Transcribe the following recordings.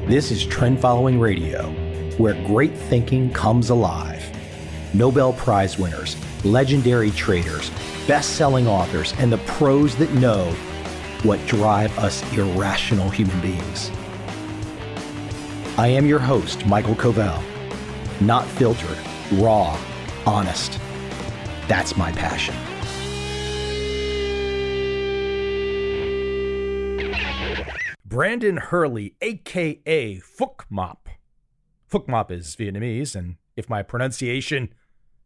This is Trend Following Radio, where great thinking comes alive. Nobel Prize winners, legendary traders, best-selling authors, and the pros that know what drive us irrational human beings. I am your host, MICHAEL COVEL. Not filtered, raw, honest. That's my passion. Brandon Hurley, a.k.a. Phuc Map. Phuc Map is Vietnamese, and if my pronunciation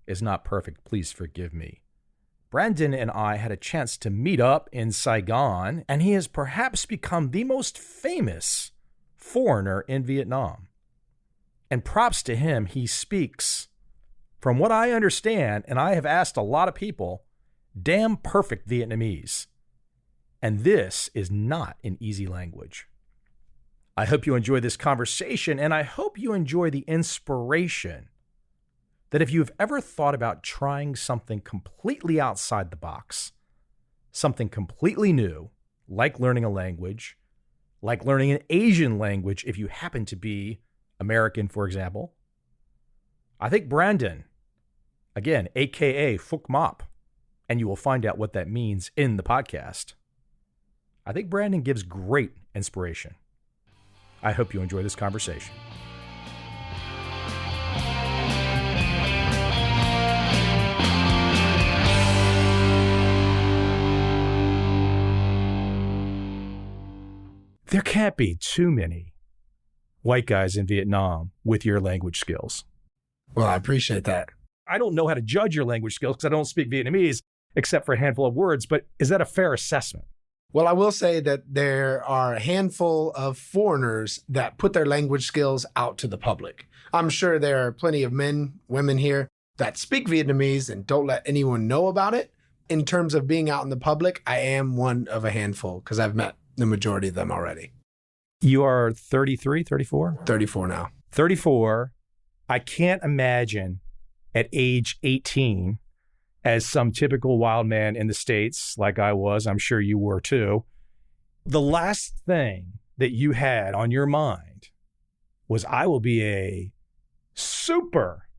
is not perfect, please forgive me. Brandon and I had a chance to meet up in Saigon, and he has perhaps become the most famous foreigner in Vietnam. And props to him, he speaks, from what I understand, and I have asked a lot of people, damn perfect Vietnamese. And this is not an easy language. I hope you enjoy this conversation, and I hope you enjoy the inspiration that if you've ever thought about trying something completely outside the box, something completely new, like learning a language, like learning an Asian language if you happen to be American, for example, I think Brandon, again, a.k.a. Phuc Map, and you will find out what that means in the podcast. I think Brandon gives great inspiration. I hope you enjoy this conversation. There can't be too many white guys in Vietnam with your language skills. Well, I appreciate that. I don't know how to judge your language skills because I don't speak Vietnamese except for a handful of words, but is that a fair assessment? Well, I will say that there are a handful of foreigners that put their language skills out to the public. I'm sure there are plenty of men, women here that speak Vietnamese and don't let anyone know about it. In terms of being out in the public, I am one of a handful because I've met the majority of them already. You are 33, 34? 34 now. 34. I can't imagine at age 18, as some typical wild man in the States, like I was, I'm sure you were too, the last thing that you had on your mind was, I will be a super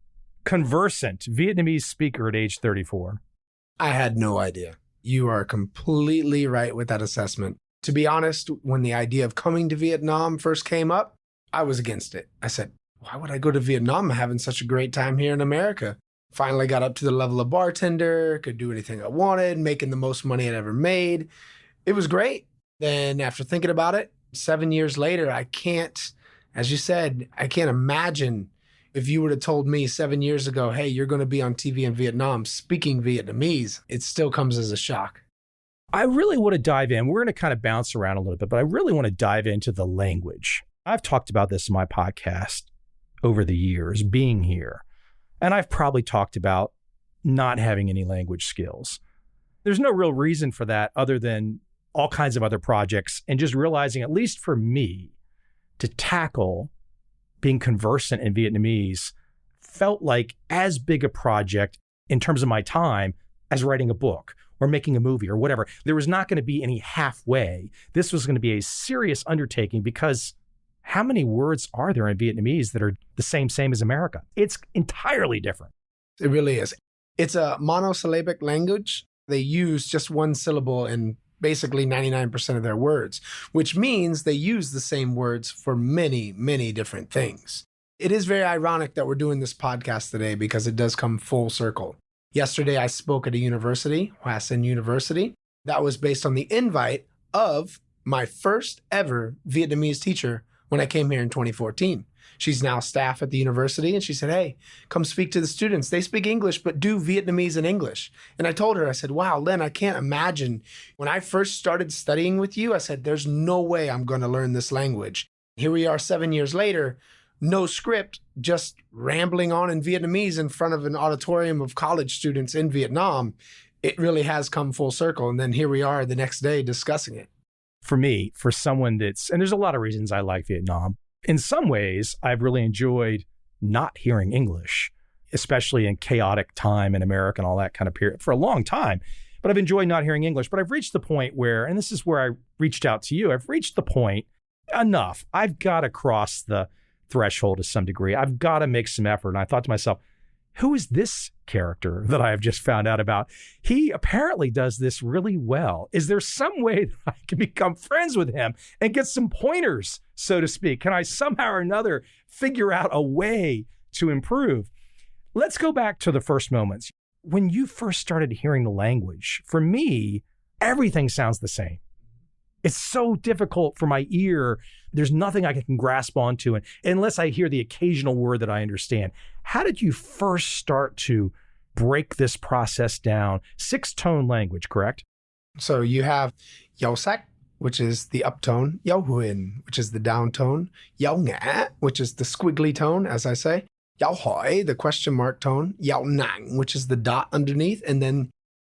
conversant Vietnamese speaker at age 34. I had no idea. You are completely right with that assessment. To be honest, when the idea of coming to Vietnam first came up, I was against it. I said, why would I go to Vietnam? I'm having such a great time here in America. Finally got up to the level of bartender, could do anything I wanted, making the most money I'd ever made. It was great. Then after thinking about it, 7 years later, I can't, as you said, I can't imagine if you would have told me 7 years ago, hey, you're going to be on TV in Vietnam speaking Vietnamese. It still comes as a shock. I really want to dive in. We're going to kind of bounce around a little bit, but I really want to dive into the language. I've talked about this in my podcast over the years, being here. And I've probably talked about not having any language skills. There's no real reason for that other than all kinds of other projects and just realizing, at least for me, to tackle being conversant in Vietnamese felt like as big a project in terms of my time as writing a book or making a movie or whatever. There was not going to be any halfway. This was going to be a serious undertaking because how many words are there in Vietnamese that are the same as America? It's entirely different. It really is. It's a monosyllabic language. They use just one syllable in basically 99% of their words, which means they use the same words for many, many different things. It is very ironic that we're doing this podcast today because it does come full circle. Yesterday, I spoke at a university, Hoa Sinh University. That was based on the invite of my first ever Vietnamese teacher when I came here in 2014. She's now staff at the university, and she said, hey, come speak to the students. They speak English, but do Vietnamese and English. And I told her, I said, wow, Lynn, I can't imagine. When I first started studying with you, I said, there's no way I'm going to learn this language. Here we are 7 years later, no script, just rambling on in Vietnamese in front of an auditorium of college students in Vietnam. It really has come full circle. And then here we are the next day discussing it. For me, for someone that's, and there's a lot of reasons I like Vietnam. In some ways, I've really enjoyed not hearing English, especially in chaotic time in America and all that kind of period for a long time. But I've enjoyed not hearing English. But I've reached the point where, and this is where I reached out to you, I've reached the point enough. I've got to cross the threshold to some degree. I've got to make some effort. And I thought to myself, who is this character that I have just found out about? He apparently does this really well. Is there some way that I can become friends with him and get some pointers, so to speak? Can I somehow or another figure out a way to improve? Let's go back to the first moments. When you first started hearing the language, for me, everything sounds the same. It's so difficult for my ear. There's nothing I can grasp onto, and unless I hear the occasional word that I understand. How did you first start to break this process down? 6-tone language, correct? So you have yao sak, which is the uptone, yao huin, which is the downtone, yao ngã, which is the squiggly tone, as I say, yao hỏi, the question mark tone, yao nang, which is the dot underneath, and then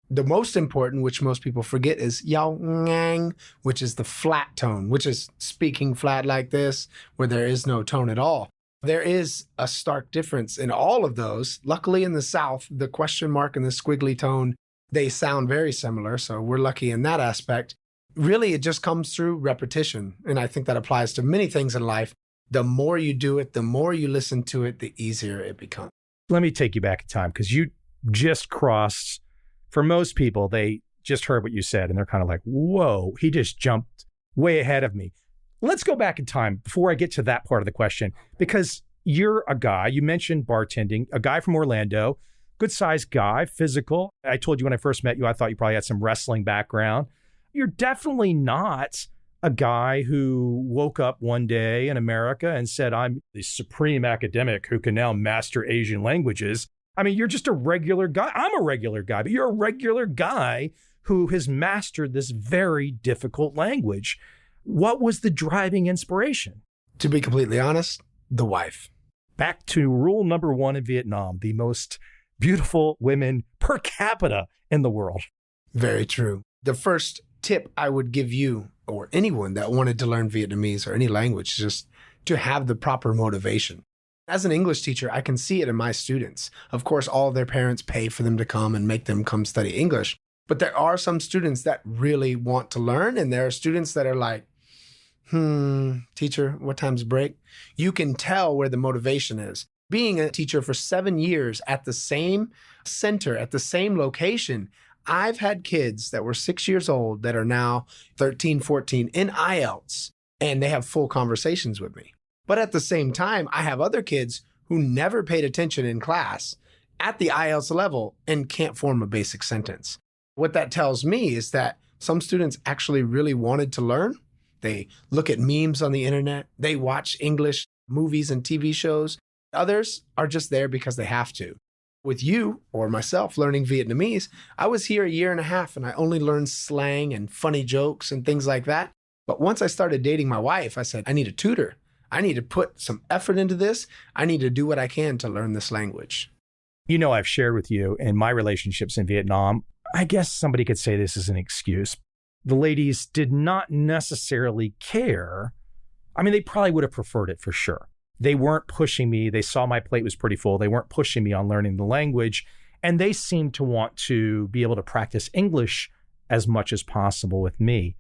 the most important, which most people forget, is yao ngang, which is the flat tone, which is speaking flat like this, where there is no tone at all. There is a stark difference in all of those. Luckily in the South, the question mark and the squiggly tone, they sound very similar, so we're lucky in that aspect. Really, it just comes through repetition, and I think that applies to many things in life. The more you do it, the more you listen to it, the easier it becomes. Let me take you back in time, because you just crossed. For most people, they just heard what you said and they're kind of like, whoa, he just jumped way ahead of me. Let's go back in time before I get to that part of the question, because you're a guy, you mentioned bartending, a guy from Orlando, good sized guy, physical. I told you when I first met you, I thought you probably had some wrestling background. You're definitely not a guy who woke up one day in America and said, I'm the supreme academic who can now master Asian languages. I mean, you're just a regular guy. I'm a regular guy, but you're a regular guy who has mastered this very difficult language. What was the driving inspiration? To be completely honest, the wife. Back to rule number 1 in Vietnam, the most beautiful women per capita in the world. Very true. The first tip I would give you or anyone that wanted to learn Vietnamese or any language is just to have the proper motivation. As an English teacher, I can see it in my students. Of course, all of their parents pay for them to come and make them come study English. But there are some students that really want to learn, and there are students that are like, teacher, what time's break? You can tell where the motivation is. Being a teacher for 7 years at the same center, at the same location, I've had kids that were 6 years old that are now 13, 14 in IELTS, and they have full conversations with me. But at the same time, I have other kids who never paid attention in class at the IELTS level and can't form a basic sentence. What that tells me is that some students actually really wanted to learn. They look at memes on the internet. They watch English movies and TV shows. Others are just there because they have to. With you or myself learning Vietnamese, I was here 1.5 years and I only learned slang and funny jokes and things like that. But once I started dating my wife, I said, I need a tutor. I need to put some effort into this. I need to do what I can to learn this language. You know, I've shared with you in my relationships in Vietnam, I guess somebody could say this is an excuse. The ladies did not necessarily care. I mean, they probably would have preferred it for sure. They weren't pushing me. They saw my plate was pretty full. They weren't pushing me on learning the language. And they seemed to want to be able to practice English as much as possible with me.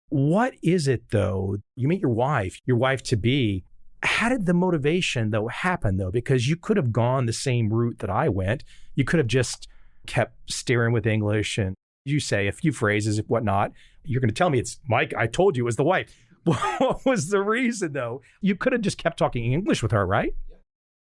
What is it, though? You meet your wife to be. How did the motivation, though, happen, though? Because you could have gone the same route that I went. You could have just kept steering with English and you say a few phrases and whatnot. You're going to tell me it's Mike. I told you it was the wife. What was the reason, though? You could have just kept talking English with her, right?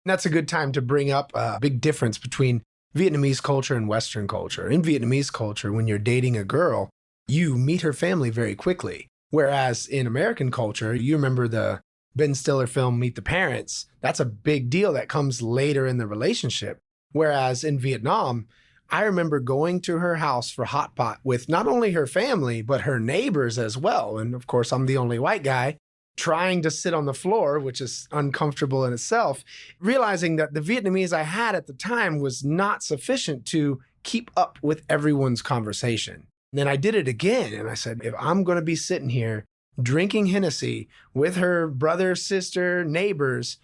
That's a good time to bring up a big difference between Vietnamese culture and Western culture. In Vietnamese culture, when you're dating a girl, you meet her family very quickly. Whereas in American culture, you remember the Ben Stiller film, Meet the Parents. That's a big deal that comes later in the relationship. Whereas in Vietnam, I remember going to her house for hot pot with not only her family, but her neighbors as well. And of course, I'm the only white guy trying to sit on the floor, which is uncomfortable in itself, realizing that the Vietnamese I had at the time was not sufficient to keep up with everyone's conversation. And then I did it again. And I said, if I'm going to be sitting here drinking Hennessy with her brother, sister, neighbors,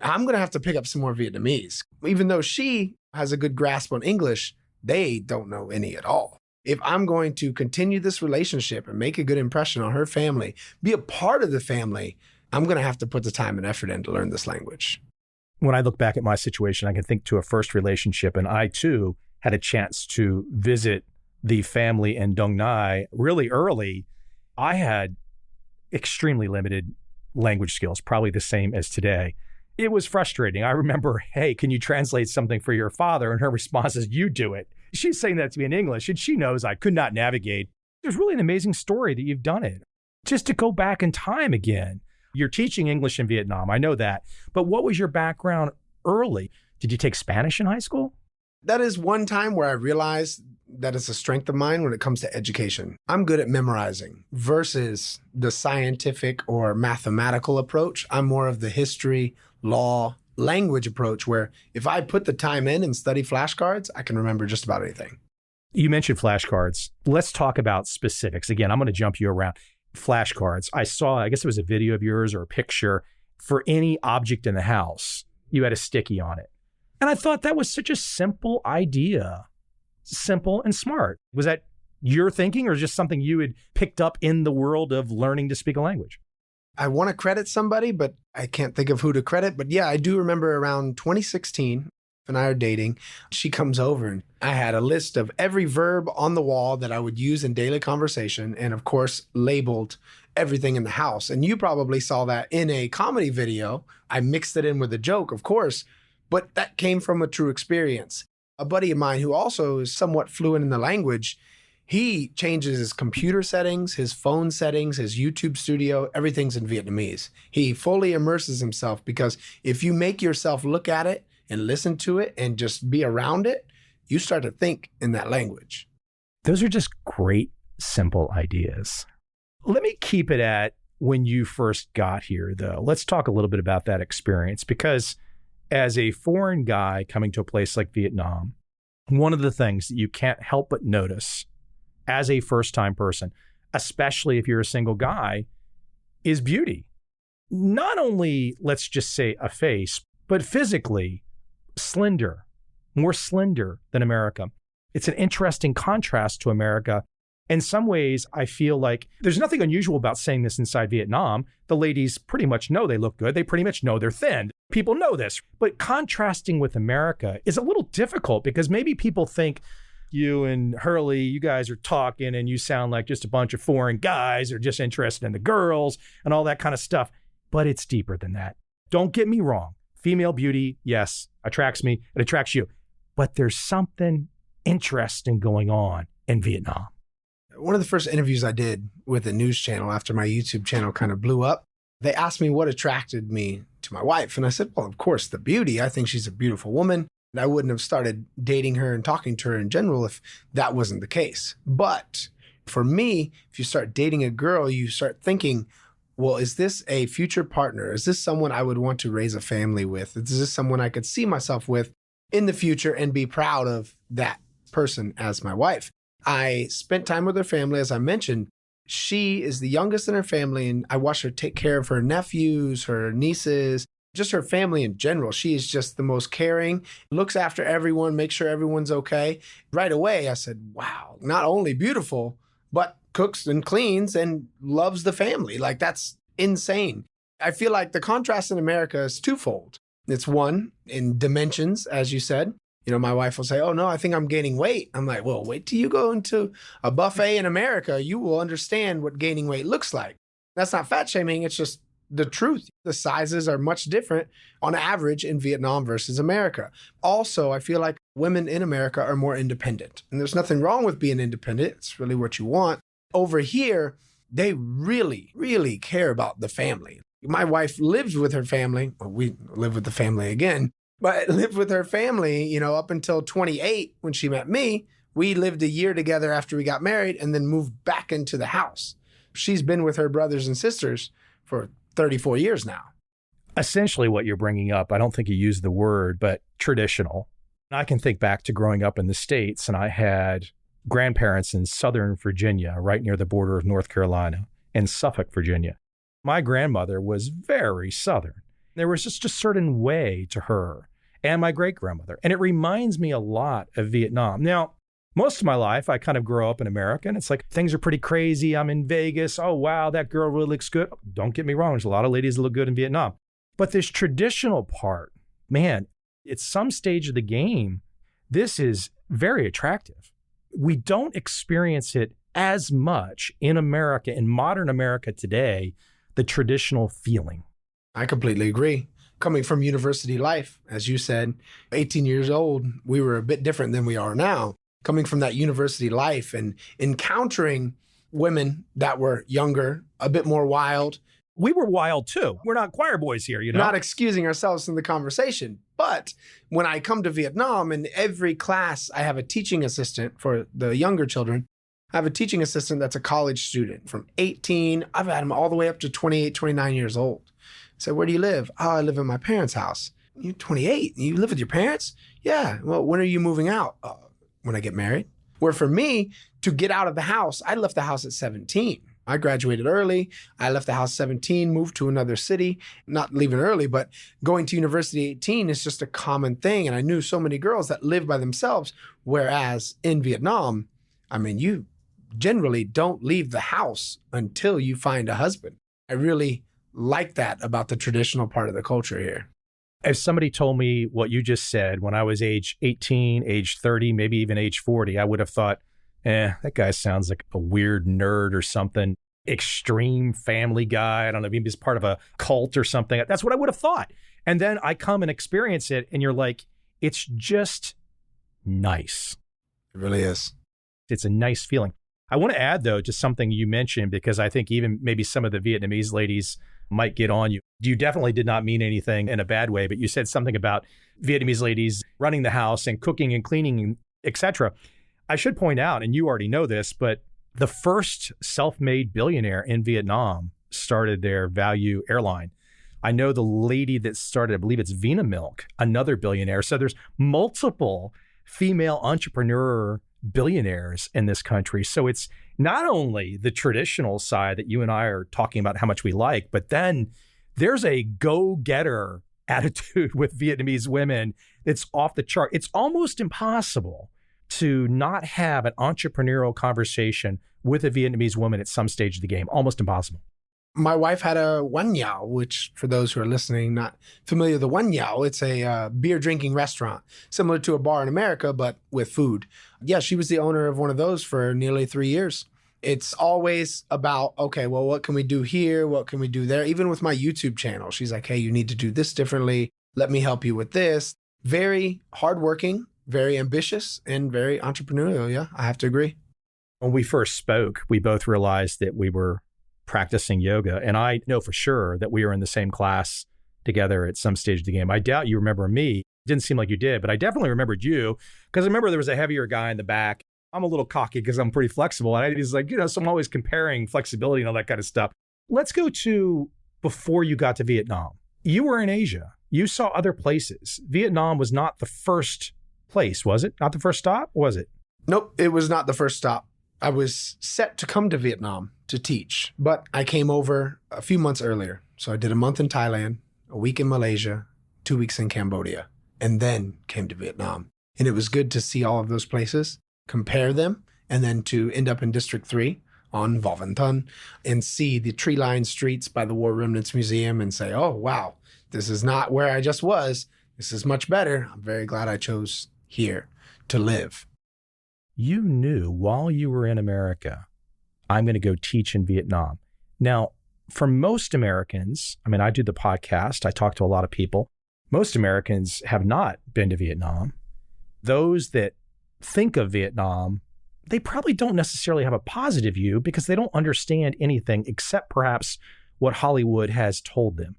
I'm going to have to pick up some more Vietnamese. Even though she has a good grasp on English, they don't know any at all. if I'm going to continue this relationship and make a good impression on her family, be a part of the family, I'm going to have to put the time and effort in to learn this language. When I look back at my situation, I can think to a first relationship, and I too had a chance to visit the family in Dong Nai really early. I had extremely limited language skills, probably the same as today. It was frustrating. I remember, hey, can you translate something for your father? And her response is, you do it. She's saying that to me in English, and she knows I could not navigate. There's really an amazing story that you've done it. Just to go back in time again, you're teaching English in Vietnam. I know that. But what was your background early? Did you take Spanish in high school? That is one time where I realized that it's a strength of mine when it comes to education. I'm good at memorizing versus the scientific or mathematical approach. I'm more of the history, law, language approach where if I put the time in and study flashcards, I can remember just about anything. You mentioned flashcards. Let's talk about specifics. Again, I'm going to jump you around. Flashcards. I saw, I guess it was a video of yours or a picture for any object in the house. You had a sticky on it. And I thought that was such a simple idea. Simple and smart. Was that your thinking or just something you had picked up in the world of learning to speak a language? I want to credit somebody, but I can't think of who to credit. But yeah, I do remember around 2016, and I are dating, she comes over and I had a list of every verb on the wall that I would use in daily conversation. And of course, labeled everything in the house. And you probably saw that in a comedy video. I mixed it in with a joke, of course, but that came from a true experience. A buddy of mine who also is somewhat fluent in the language, he changes his computer settings, his phone settings, his YouTube studio, everything's in Vietnamese. He fully immerses himself because if you make yourself look at it and listen to it and just be around it, you start to think in that language. Those are just great, simple ideas. Let me keep it at when you first got here, though. Let's talk a little bit about that experience because as a foreign guy coming to a place like Vietnam, one of the things that you can't help but notice as a first-time person, especially if you're a single guy, is beauty. Not only, let's just say, a face, but physically slender, more slender than America. It's an interesting contrast to America. In some ways, I feel like there's nothing unusual about saying this inside Vietnam. The ladies pretty much know they look good. They pretty much know they're thin. People know this. But contrasting with America is a little difficult because maybe people think you and Hurley, you guys are talking and you sound like just a bunch of foreign guys are just interested in the girls and all that kind of stuff. But it's deeper than that. Don't get me wrong. Female beauty, yes, attracts me. It attracts you. But there's something interesting going on in Vietnam. One of the first interviews I did with a news channel after my YouTube channel kind of blew up, they asked me what attracted me to my wife. And I said, well, of course, the beauty. I think she's a beautiful woman. I wouldn't have started dating her and talking to her in general if that wasn't the case. But for me, if you start dating a girl, you start thinking, well, is this a future partner? Is this someone I would want to raise a family with? Is this someone I could see myself with in the future and be proud of that person as my wife? I spent time with her family, as I mentioned. She is the youngest in her family, and I watched her take care of her nephews, her nieces, just her family in general. She is just the most caring, looks after everyone, makes sure everyone's okay. Right away, I said, wow, not only beautiful, but cooks and cleans and loves the family. Like, that's insane. I feel like the contrast in America is twofold. It's one, in dimensions, as you said. You know, my wife will say, oh, no, I think I'm gaining weight. I'm like, well, wait till you go into a buffet in America. You will understand what gaining weight looks like. That's not fat shaming. It's just the truth. The sizes are much different on average in Vietnam versus America. Also, I feel like women in America are more independent. And there's nothing wrong with being independent. It's really what you want. Over here, they really, really care about the family. My wife lives with her family. Well, we live with the family again. But lived with her family, you know, up until 28 when she met me. We lived a year together after we got married and then moved back into the house. She's been with her brothers and sisters for 34 years now. Essentially what you're bringing up, I don't think you used the word, but traditional. I can think back to growing up in the States, and I had grandparents in Southern Virginia, right near the border of North Carolina, and Suffolk, Virginia. My grandmother was very Southern. There was just a certain way to her and my great-grandmother. And it reminds me a lot of Vietnam. Now, most of my life, I kind of grew up in America, and it's like things are pretty crazy. I'm in Vegas. Oh, wow, that girl really looks good. Don't get me wrong. There's a lot of ladies that look good in Vietnam. But this traditional part, man, at some stage of the game, this is very attractive. We don't experience it as much in America, in modern America today, the traditional feeling. I completely agree. Coming from university life, as you said, 18 years old, we were a bit different than we are now. Coming from that university life and encountering women that were younger, a bit more wild. We were wild too. We're not choir boys here, you know? Not excusing ourselves in the conversation. But when I come to Vietnam, in every class, I have a teaching assistant for the younger children. I have a teaching assistant that's a college student from 18. I've had him all the way up to 28, 29 years old. I said, where do you live? Oh, I live in my parents' house. You're 28. You live with your parents? Yeah. Well, when are you moving out? When I get married. Where for me, to get out of the house, I left the house at 17. I graduated early. I left the house 17, moved to another city, not leaving early, but going to university 18 is just a common thing. And I knew so many girls that live by themselves. Whereas in Vietnam, I mean, you generally don't leave the house until you find a husband. I really like that about the traditional part of the culture here. If somebody told me what you just said when I was age 18, age 30, maybe even age 40, I would have thought, that guy sounds like a weird nerd or something, extreme family guy. I don't know, maybe he's part of a cult or something. That's what I would have thought. And then I come and experience it and you're like, it's just nice. It really is. It's a nice feeling. I want to add, though, to something you mentioned, because I think even maybe some of the Vietnamese ladies might get on you. You definitely did not mean anything in a bad way, but you said something about Vietnamese ladies running the house and cooking and cleaning, etc. I should point out, and you already know this, but the first self-made billionaire in Vietnam started their value airline. I know the lady that started, I believe it's Vina Milk, another billionaire. So there's multiple female entrepreneur billionaires in this country. So it's not only the traditional side that you and I are talking about how much we like, but then there's a go-getter attitude with Vietnamese women that's off the chart. It's almost impossible to not have an entrepreneurial conversation with a Vietnamese woman at some stage of the game. Almost impossible. My wife had a Wan Yao, which for those who are listening, not familiar with the Wan Yao, it's a beer drinking restaurant, similar to a bar in America, but with food. Yeah, she was the owner of one of those for nearly 3 years. It's always about, okay, well, what can we do here? What can we do there? Even with my YouTube channel, she's like, hey, you need to do this differently. Let me help you with this. Very hardworking, very ambitious, and very entrepreneurial. Yeah, I have to agree. When we first spoke, we both realized that we were practicing yoga. And I know for sure that we were in the same class together at some stage of the game. I doubt you remember me. It didn't seem like you did, but I definitely remembered you because I remember there was a heavier guy in the back. I'm a little cocky because I'm pretty flexible. And I was like, so I'm always comparing flexibility and all that kind of stuff. Let's go to before you got to Vietnam. You were in Asia. You saw other places. Vietnam was not the first place, was it? Not the first stop, was it? Nope, it was not the first stop. I was set to come to Vietnam to teach, but I came over a few months earlier. So I did a month in Thailand, a week in Malaysia, 2 weeks in Cambodia, and then came to Vietnam. And it was good to see all of those places, compare them, and then to end up in District 3 on Vo Van Ton and see the tree-lined streets by the War Remnants Museum and say, oh, wow, this is not where I just was. This is much better. I'm very glad I chose here to live. You knew while you were in America, I'm going to go teach in Vietnam. Now, for most Americans, I mean, I do the podcast, I talk to a lot of people. Most Americans have not been to Vietnam. Those that think of Vietnam, they probably don't necessarily have a positive view because they don't understand anything except perhaps what Hollywood has told them.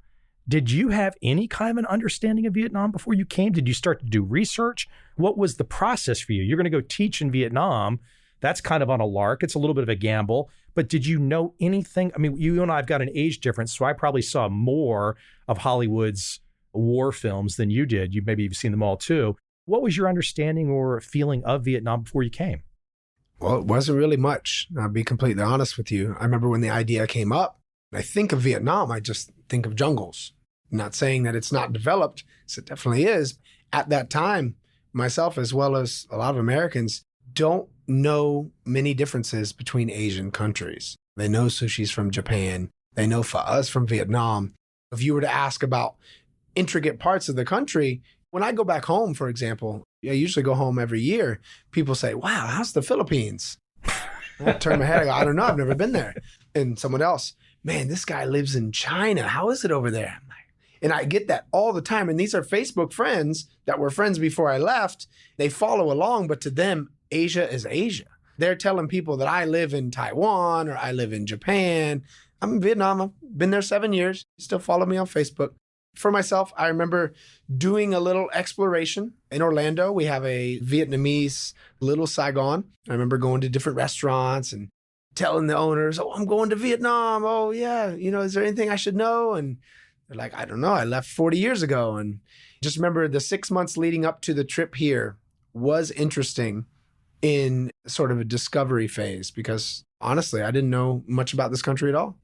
Did you have any kind of an understanding of Vietnam before you came? Did you start to do research? What was the process for you? You're going to go teach in Vietnam. That's kind of on a lark. It's a little bit of a gamble. But did you know anything? I mean, you and I have got an age difference, so I probably saw more of Hollywood's war films than you did. Maybe you've seen them all too. What was your understanding or feeling of Vietnam before you came? Well, it wasn't really much. I'll be completely honest with you. I remember when the idea came up, I think of Vietnam, I just think of jungles. Not saying that it's not developed, it definitely is. At that time, myself as well as a lot of Americans don't know many differences between Asian countries. They know sushi's from Japan. They know pho's from Vietnam. If you were to ask about intricate parts of the country, when I go back home, for example, I usually go home every year, people say, wow, how's the Philippines? I turn my head, I go, I don't know, I've never been there. And someone else, man, this guy lives in China. How is it over there? I'm like, and I get that all the time. And these are Facebook friends that were friends before I left. They follow along, but to them, Asia is Asia. They're telling people that I live in Taiwan or I live in Japan. I'm in Vietnam. I've been there 7 years. Still follow me on Facebook. For myself, I remember doing a little exploration in Orlando. We have a Vietnamese little Saigon. I remember going to different restaurants and telling the owners, oh, I'm going to Vietnam. Oh, yeah. Is there anything I should know? And they're like, I don't know. I left 40 years ago. And just remember the 6 months leading up to the trip here was interesting in sort of a discovery phase because honestly, I didn't know much about this country at all.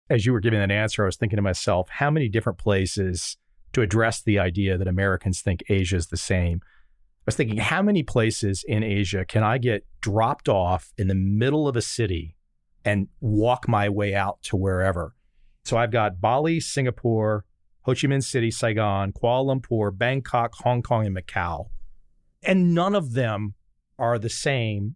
As you were giving that answer, I was thinking to myself, how many different places to address the idea that Americans think Asia is the same? I was thinking, how many places in Asia can I get dropped off in the middle of a city and walk my way out to wherever? So I've got Bali, Singapore, Ho Chi Minh City, Saigon, Kuala Lumpur, Bangkok, Hong Kong, and Macau. And none of them are the same,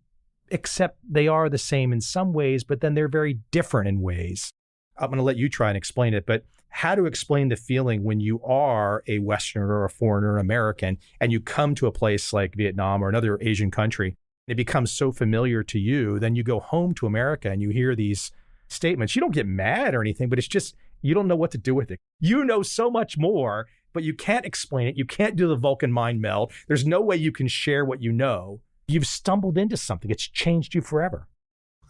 except they are the same in some ways, but then they're very different in ways. I'm going to let you try and explain it, but how to explain the feeling when you are a Westerner or a foreigner, an American, and you come to a place like Vietnam or another Asian country, it becomes so familiar to you, then you go home to America and you hear these statements. You don't get mad or anything, but it's just, you don't know what to do with it. You know so much more, but you can't explain it. You can't do the Vulcan mind meld. There's no way you can share what you know. You've stumbled into something. It's changed you forever.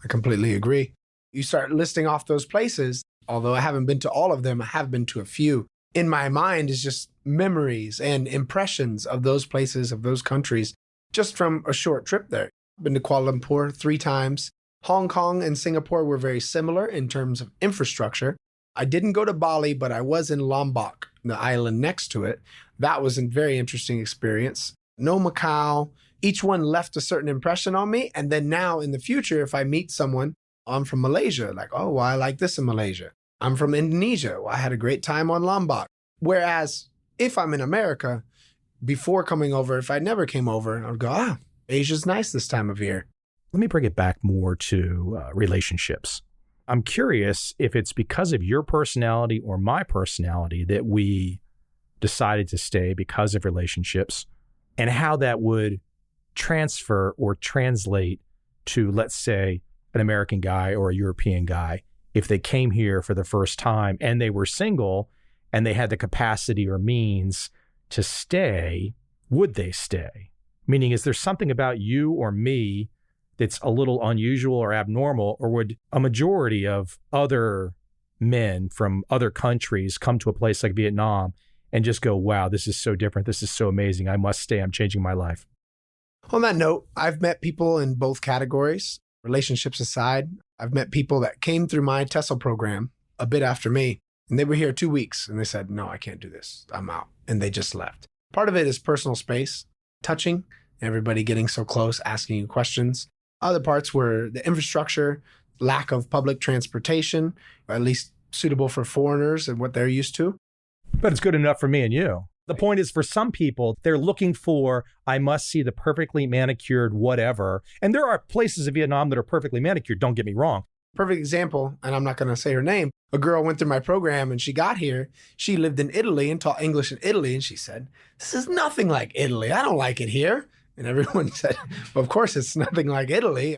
I completely agree. You start listing off those places. Although I haven't been to all of them, I have been to a few. In my mind is just memories and impressions of those places, of those countries, just from a short trip there. I've been to Kuala Lumpur 3 times. Hong Kong and Singapore were very similar in terms of infrastructure. I didn't go to Bali, but I was in Lombok, the island next to it. That was a very interesting experience. No Macau. Each one left a certain impression on me. And then now in the future, if I meet someone, I'm from Malaysia, like, oh, well, I like this in Malaysia. I'm from Indonesia. Well, I had a great time on Lombok. Whereas if I'm in America, before coming over, if I never came over, I would go, Asia's nice this time of year. Let me bring it back more to relationships. I'm curious if it's because of your personality or my personality that we decided to stay because of relationships, and how that would transfer or translate to, let's say, an American guy or a European guy. If they came here for the first time and they were single and they had the capacity or means to stay, would they stay? Meaning, is there something about you or me that's a little unusual or abnormal, or would a majority of other men from other countries come to a place like Vietnam and just go, wow, this is so different. This is so amazing. I must stay. I'm changing my life. On that note, I've met people in both categories, relationships aside. I've met people that came through my TESOL program a bit after me, and they were here 2 weeks, and they said, no, I can't do this. I'm out. And they just left. Part of it is personal space, touching, everybody getting so close, asking you questions. Other parts were the infrastructure, lack of public transportation, or at least suitable for foreigners and what they're used to. But it's good enough for me and you. The point is, for some people, they're looking for, I must see the perfectly manicured whatever. And there are places in Vietnam that are perfectly manicured, don't get me wrong. Perfect example, and I'm not going to say her name, a girl went through my program and she got here. She lived in Italy and taught English in Italy. And she said, this is nothing like Italy. I don't like it here. And everyone said, well, of course, it's nothing like Italy.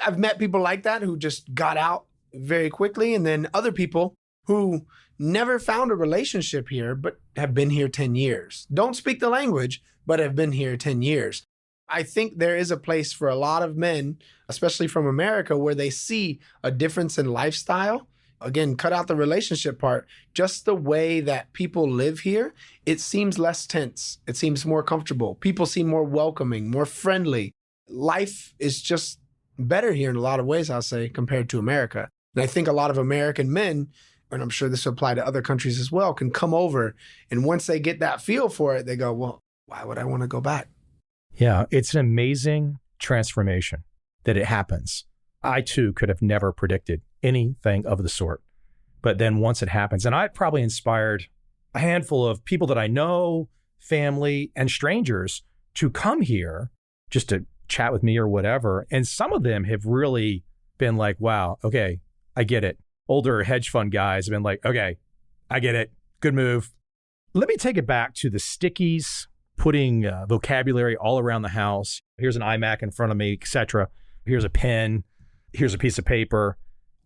I've met people like that who just got out very quickly. And then other people who never found a relationship here, but have been here 10 years. Don't speak the language, but have been here 10 years. I think there is a place for a lot of men, especially from America, where they see a difference in lifestyle. Again, cut out the relationship part. Just the way that people live here, it seems less tense. It seems more comfortable. People seem more welcoming, more friendly. Life is just better here in a lot of ways, I'll say, compared to America. And I think a lot of American men, and I'm sure this will apply to other countries as well, can come over. And once they get that feel for it, they go, well, why would I want to go back? Yeah, it's an amazing transformation that it happens. I too could have never predicted anything of the sort. But then once it happens, and I've probably inspired a handful of people that I know, family, and strangers to come here just to chat with me or whatever. And some of them have really been like, wow, okay, I get it. Older hedge fund guys have been like, okay, I get it. Good move. Let me take it back to the stickies, putting vocabulary all around the house. Here's an iMac in front of me, etc. Here's a pen. Here's a piece of paper.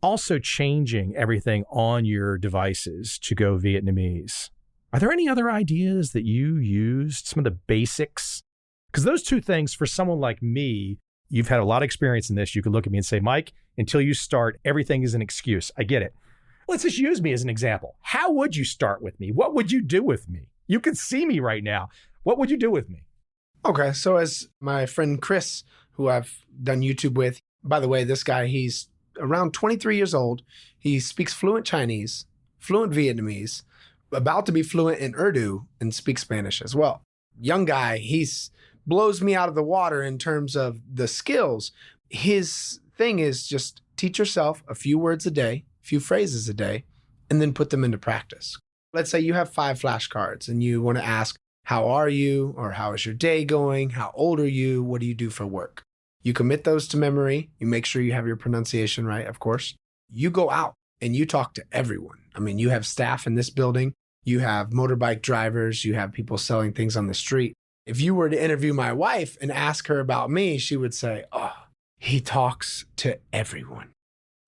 Also changing everything on your devices to go Vietnamese. Are there any other ideas that you used, some of the basics? Because those two things, for someone like me, you've had a lot of experience in this. You could look at me and say, Mike, until you start, everything is an excuse. I get it. Let's just use me as an example. How would you start with me? What would you do with me? You can see me right now. What would you do with me? Okay, so as my friend Chris, who I've done YouTube with, by the way, this guy, he's around 23 years old. He speaks fluent Chinese, fluent Vietnamese, about to be fluent in Urdu, and speaks Spanish as well. Young guy, he's blows me out of the water in terms of the skills. His thing is just teach yourself a few words a day, a few phrases a day, and then put them into practice. Let's say you have 5 flashcards and you want to ask, how are you? Or how is your day going? How old are you? What do you do for work? You commit those to memory. You make sure you have your pronunciation right, of course. You go out and you talk to everyone. I mean, you have staff in this building. You have motorbike drivers. You have people selling things on the street. If you were to interview my wife and ask her about me, she would say, oh, he talks to everyone.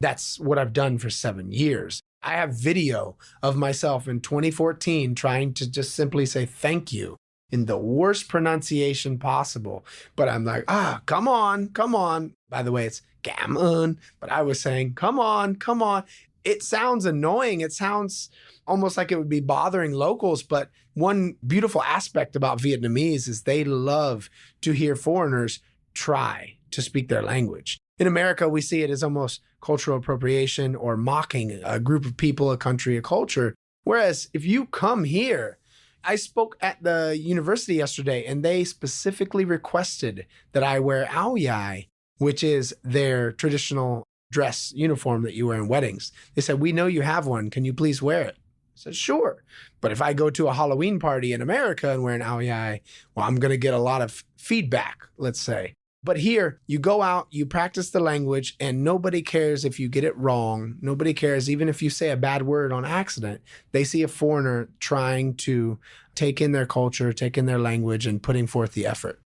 That's what I've done for 7 years. I have video of myself in 2014 trying to just simply say thank you in the worst pronunciation possible. But I'm like, come on, come on. By the way, it's gammon. But I was saying, come on, come on. It sounds annoying. It sounds almost like it would be bothering locals. But one beautiful aspect about Vietnamese is they love to hear foreigners try to speak their language. In America, we see it as almost cultural appropriation or mocking a group of people, a country, a culture. Whereas if you come here, I spoke at the university yesterday and they specifically requested that I wear ao dai, which is their traditional dress uniform that you wear in weddings. They said, we know you have one. Can you please wear it? I said, sure. But if I go to a Halloween party in America and wear an ao dai, well, I'm going to get a lot of feedback, let's say. But here, you go out, you practice the language, and nobody cares if you get it wrong. Nobody cares, even if you say a bad word on accident. They see a foreigner trying to take in their culture, take in their language, and putting forth the effort.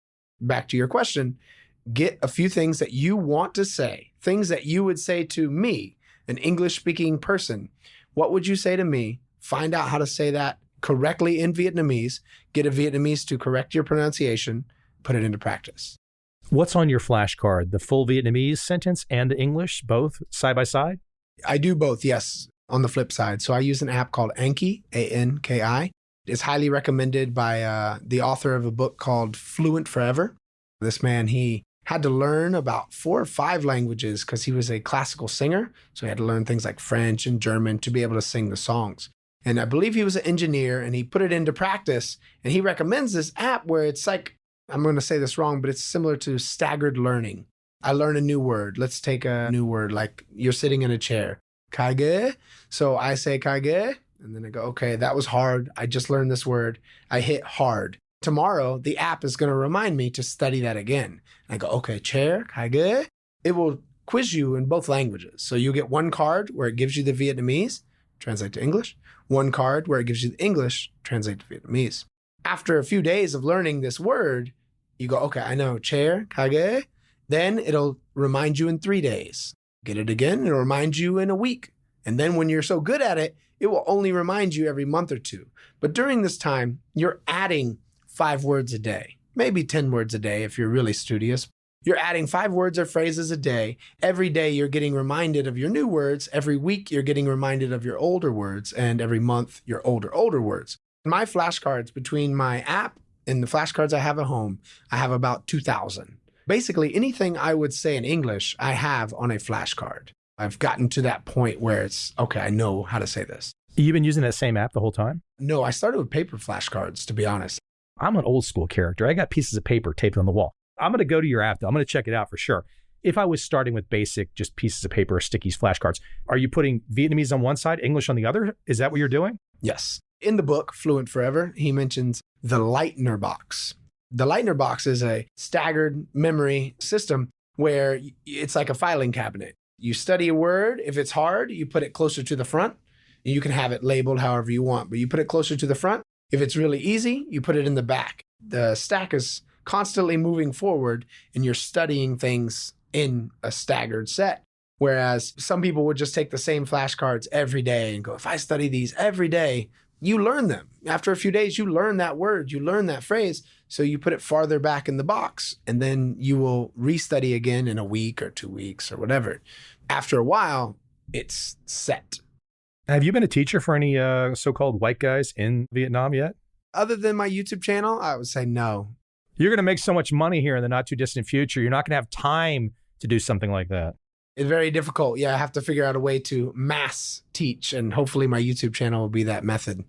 Back to your question, get a few things that you want to say, things that you would say to me, an English-speaking person. What would you say to me? Find out how to say that correctly in Vietnamese, get a Vietnamese to correct your pronunciation, put it into practice. What's on your flashcard? The full Vietnamese sentence and the English, both side by side? I do both, yes, on the flip side. So I use an app called Anki, A-N-K-I. It's highly recommended by the author of a book called Fluent Forever. This man, he had to learn about 4 or 5 languages because he was a classical singer. So he had to learn things like French and German to be able to sing the songs. And I believe he was an engineer and he put it into practice. And he recommends this app where it's like, I'm going to say this wrong, but it's similar to staggered learning. I learn a new word. Let's take a new word, like you're sitting in a chair. Kage. So I say kage, and then I go, okay, that was hard. I just learned this word. I hit hard. Tomorrow, the app is going to remind me to study that again. I go, okay, chair, kage. It will quiz you in both languages. So you get one card where it gives you the Vietnamese, translate to English. One card where it gives you the English, translate to Vietnamese. After a few days of learning this word, you go, okay, I know, chair, kage. Then it'll remind you in 3 days. Get it again, it'll remind you in a week. And then when you're so good at it, it will only remind you every month or 2. But during this time, you're adding 5 words a day, maybe 10 words a day if you're really studious. You're adding 5 words or phrases a day. Every day you're getting reminded of your new words. Every week you're getting reminded of your older words. And every month your older words. My flashcards between my app and the flashcards I have at home, I have about 2,000. Basically, anything I would say in English, I have on a flashcard. I've gotten to that point where it's, okay, I know how to say this. You've been using that same app the whole time? No, I started with paper flashcards, to be honest. I'm an old school character. I got pieces of paper taped on the wall. I'm going to go to your app, though. I'm going to check it out for sure. If I was starting with basic, just pieces of paper, stickies, flashcards, are you putting Vietnamese on one side, English on the other? Is that what you're doing? Yes. In the book, Fluent Forever, he mentions the Lightner box. The Lightner box is a staggered memory system where it's like a filing cabinet. You study a word. If it's hard, you put it closer to the front. You can have it labeled however you want, but you put it closer to the front. If it's really easy, you put it in the back. The stack is constantly moving forward and you're studying things in a staggered set. Whereas some people would just take the same flashcards every day and go, if I study these every day, you learn them. After a few days, you learn that word, you learn that phrase. So you put it farther back in the box and then you will restudy again in a week or 2 weeks or whatever. After a while, it's set. Have you been a teacher for any so-called white guys in Vietnam yet? Other than my YouTube channel, I would say no. You're going to make so much money here in the not too distant future. You're not going to have time to do something like that. It's very difficult. Yeah, I have to figure out a way to mass teach, and hopefully my YouTube channel will be that method.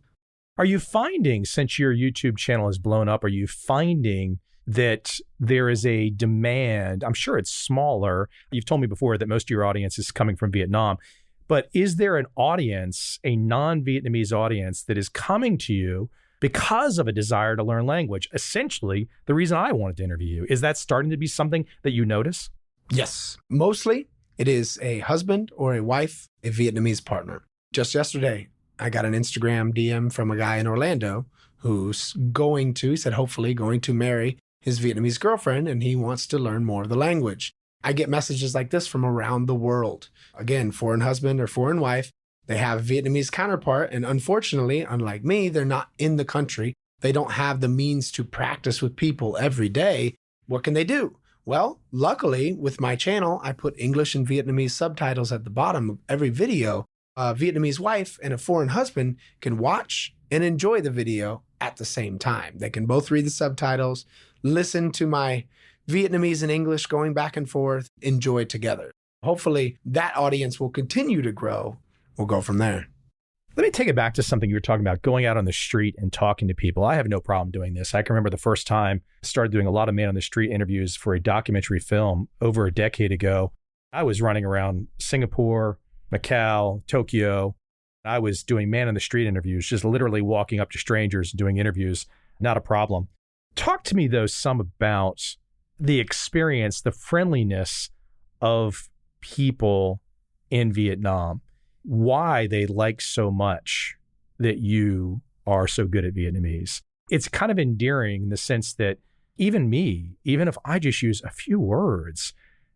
Are you finding, since your YouTube channel has blown up, are you finding that there is a demand? I'm sure it's smaller. You've told me before that most of your audience is coming from Vietnam. But is there an audience, a non-Vietnamese audience, that is coming to you because of a desire to learn language? Essentially, the reason I wanted to interview you. Is that starting to be something that you notice? Yes. Mostly, it is a husband or a wife, a Vietnamese partner. Just yesterday, I got an Instagram DM from a guy in Orlando who's he said, hopefully going to marry his Vietnamese girlfriend, and he wants to learn more of the language. I get messages like this from around the world. Again, foreign husband or foreign wife, they have a Vietnamese counterpart, and unfortunately, unlike me, they're not in the country. They don't have the means to practice with people every day. What can they do? Well, luckily, with my channel, I put English and Vietnamese subtitles at the bottom of every video. A Vietnamese wife and a foreign husband can watch and enjoy the video at the same time. They can both read the subtitles, listen to my Vietnamese and English going back and forth, enjoy together. Hopefully, that audience will continue to grow. We'll go from there. Let me take it back to something you were talking about, going out on the street and talking to people. I have no problem doing this. I can remember the first time I started doing a lot of man on the street interviews for a documentary film over a decade ago. I was running around Singapore, Macau, Tokyo. I was doing man on the street interviews, just literally walking up to strangers and doing interviews. Not a problem. Talk to me, though, some about the experience, the friendliness of people in Vietnam, why they like so much that you are so good at Vietnamese. It's kind of endearing in the sense that even me, even if I just use a few words,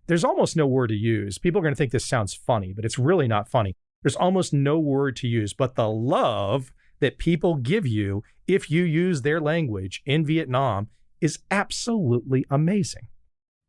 there's almost no word to use. People are going to think this sounds funny, but it's really not funny. There's almost no word to use, but the love that people give you if you use their language in Vietnam is absolutely amazing.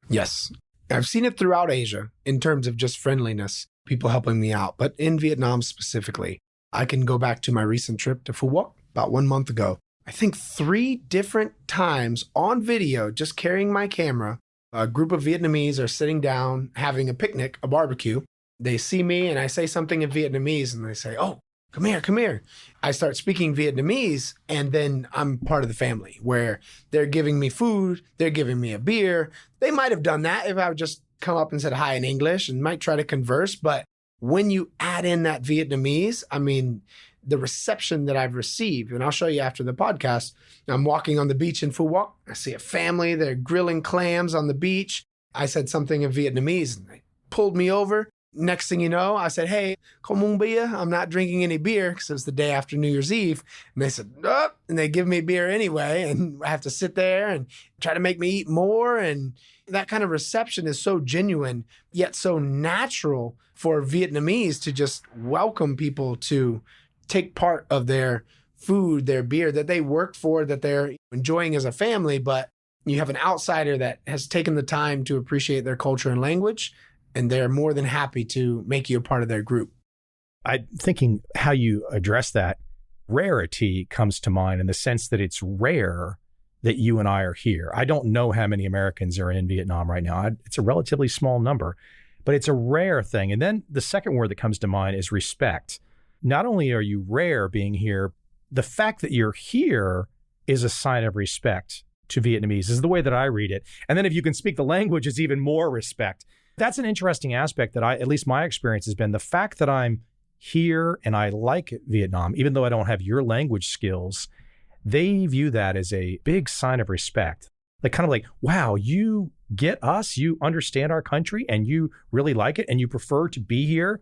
Yes. I've seen it throughout Asia in terms of just friendliness, people helping me out. But in Vietnam specifically, I can go back to my recent trip to Phuc about 1 month ago. I think 3 different times on video, just carrying my camera, a group of Vietnamese are sitting down, having a picnic, a barbecue. They see me and I say something in Vietnamese and they say, "Oh, come here, come here." I start speaking Vietnamese and then I'm part of the family where they're giving me food, they're giving me a beer. They might have done that if I would just come up and said hi in English and might try to converse. But when you add in that Vietnamese, I mean, the reception that I've received, and I'll show you after the podcast, I'm walking on the beach in Phuc. I see a family, they're grilling clams on the beach. I said something in Vietnamese and they pulled me over. Next thing you know, I said, "Hey, come on beer." I'm not drinking any beer because it was the day after New Year's Eve. And they said, "Oh," and they give me beer anyway. And I have to sit there and try to make me eat more. And that kind of reception is so genuine, yet so natural for Vietnamese to just welcome people to take part of their food, their beer that they worked for, that they're enjoying as a family. But you have an outsider that has taken the time to appreciate their culture and language, and they're more than happy to make you a part of their group. I'm thinking how you address that. Rarity comes to mind in the sense that it's rare that you and I are here. I don't know how many Americans are in Vietnam right now. It's a relatively small number, but it's a rare thing. And then the second word that comes to mind is respect. Not only are you rare being here, the fact that you're here is a sign of respect. to Vietnamese is the way that I read it. And then if you can speak the language, it's even more respect. That's an interesting aspect that at least my experience has been the fact that I'm here and I like Vietnam, even though I don't have your language skills, they view that as a big sign of respect. Like kind of like, wow, you get us, you understand our country and you really like it and you prefer to be here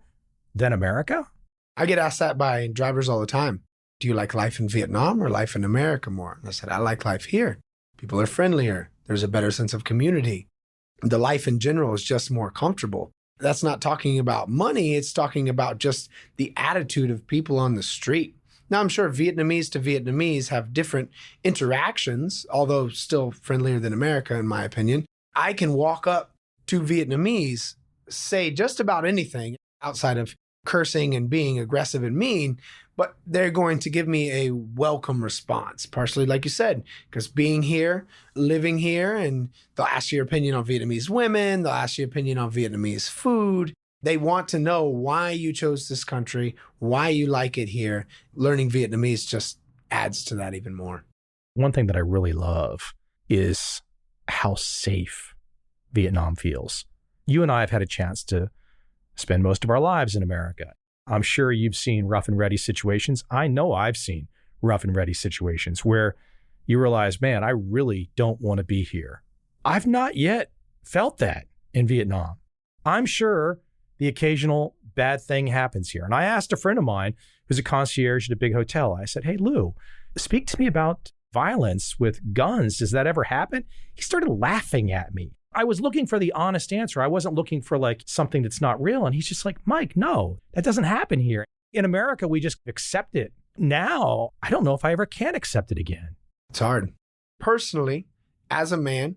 than America? I get asked that by drivers all the time. Do you like life in Vietnam or life in America more? And I said, I like life here. People are friendlier. There's a better sense of community. The life in general is just more comfortable. That's not talking about money. It's talking about just the attitude of people on the street. Now, I'm sure Vietnamese to Vietnamese have different interactions, although still friendlier than America, in my opinion. I can walk up to Vietnamese, say just about anything outside of cursing and being aggressive and mean, but they're going to give me a welcome response, partially like you said, because being here, living here, and they'll ask your opinion on Vietnamese women, they'll ask your opinion on Vietnamese food. They want to know why you chose this country, why you like it here. Learning Vietnamese just adds to that even more. One thing that I really love is how safe Vietnam feels. You and I have had a chance to spend most of our lives in America. I'm sure you've seen rough and ready situations. I know I've seen rough and ready situations where you realize, man, I really don't want to be here. I've not yet felt that in Vietnam. I'm sure the occasional bad thing happens here. And I asked a friend of mine who's a concierge at a big hotel. I said, hey, Lou, speak to me about violence with guns. Does that ever happen? He started laughing at me. I was looking for the honest answer. I wasn't looking for like something that's not real. And he's just like, Mike, no, that doesn't happen here. In America, we just accept it. Now, I don't know if I ever can accept it again. It's hard. Personally, as a man,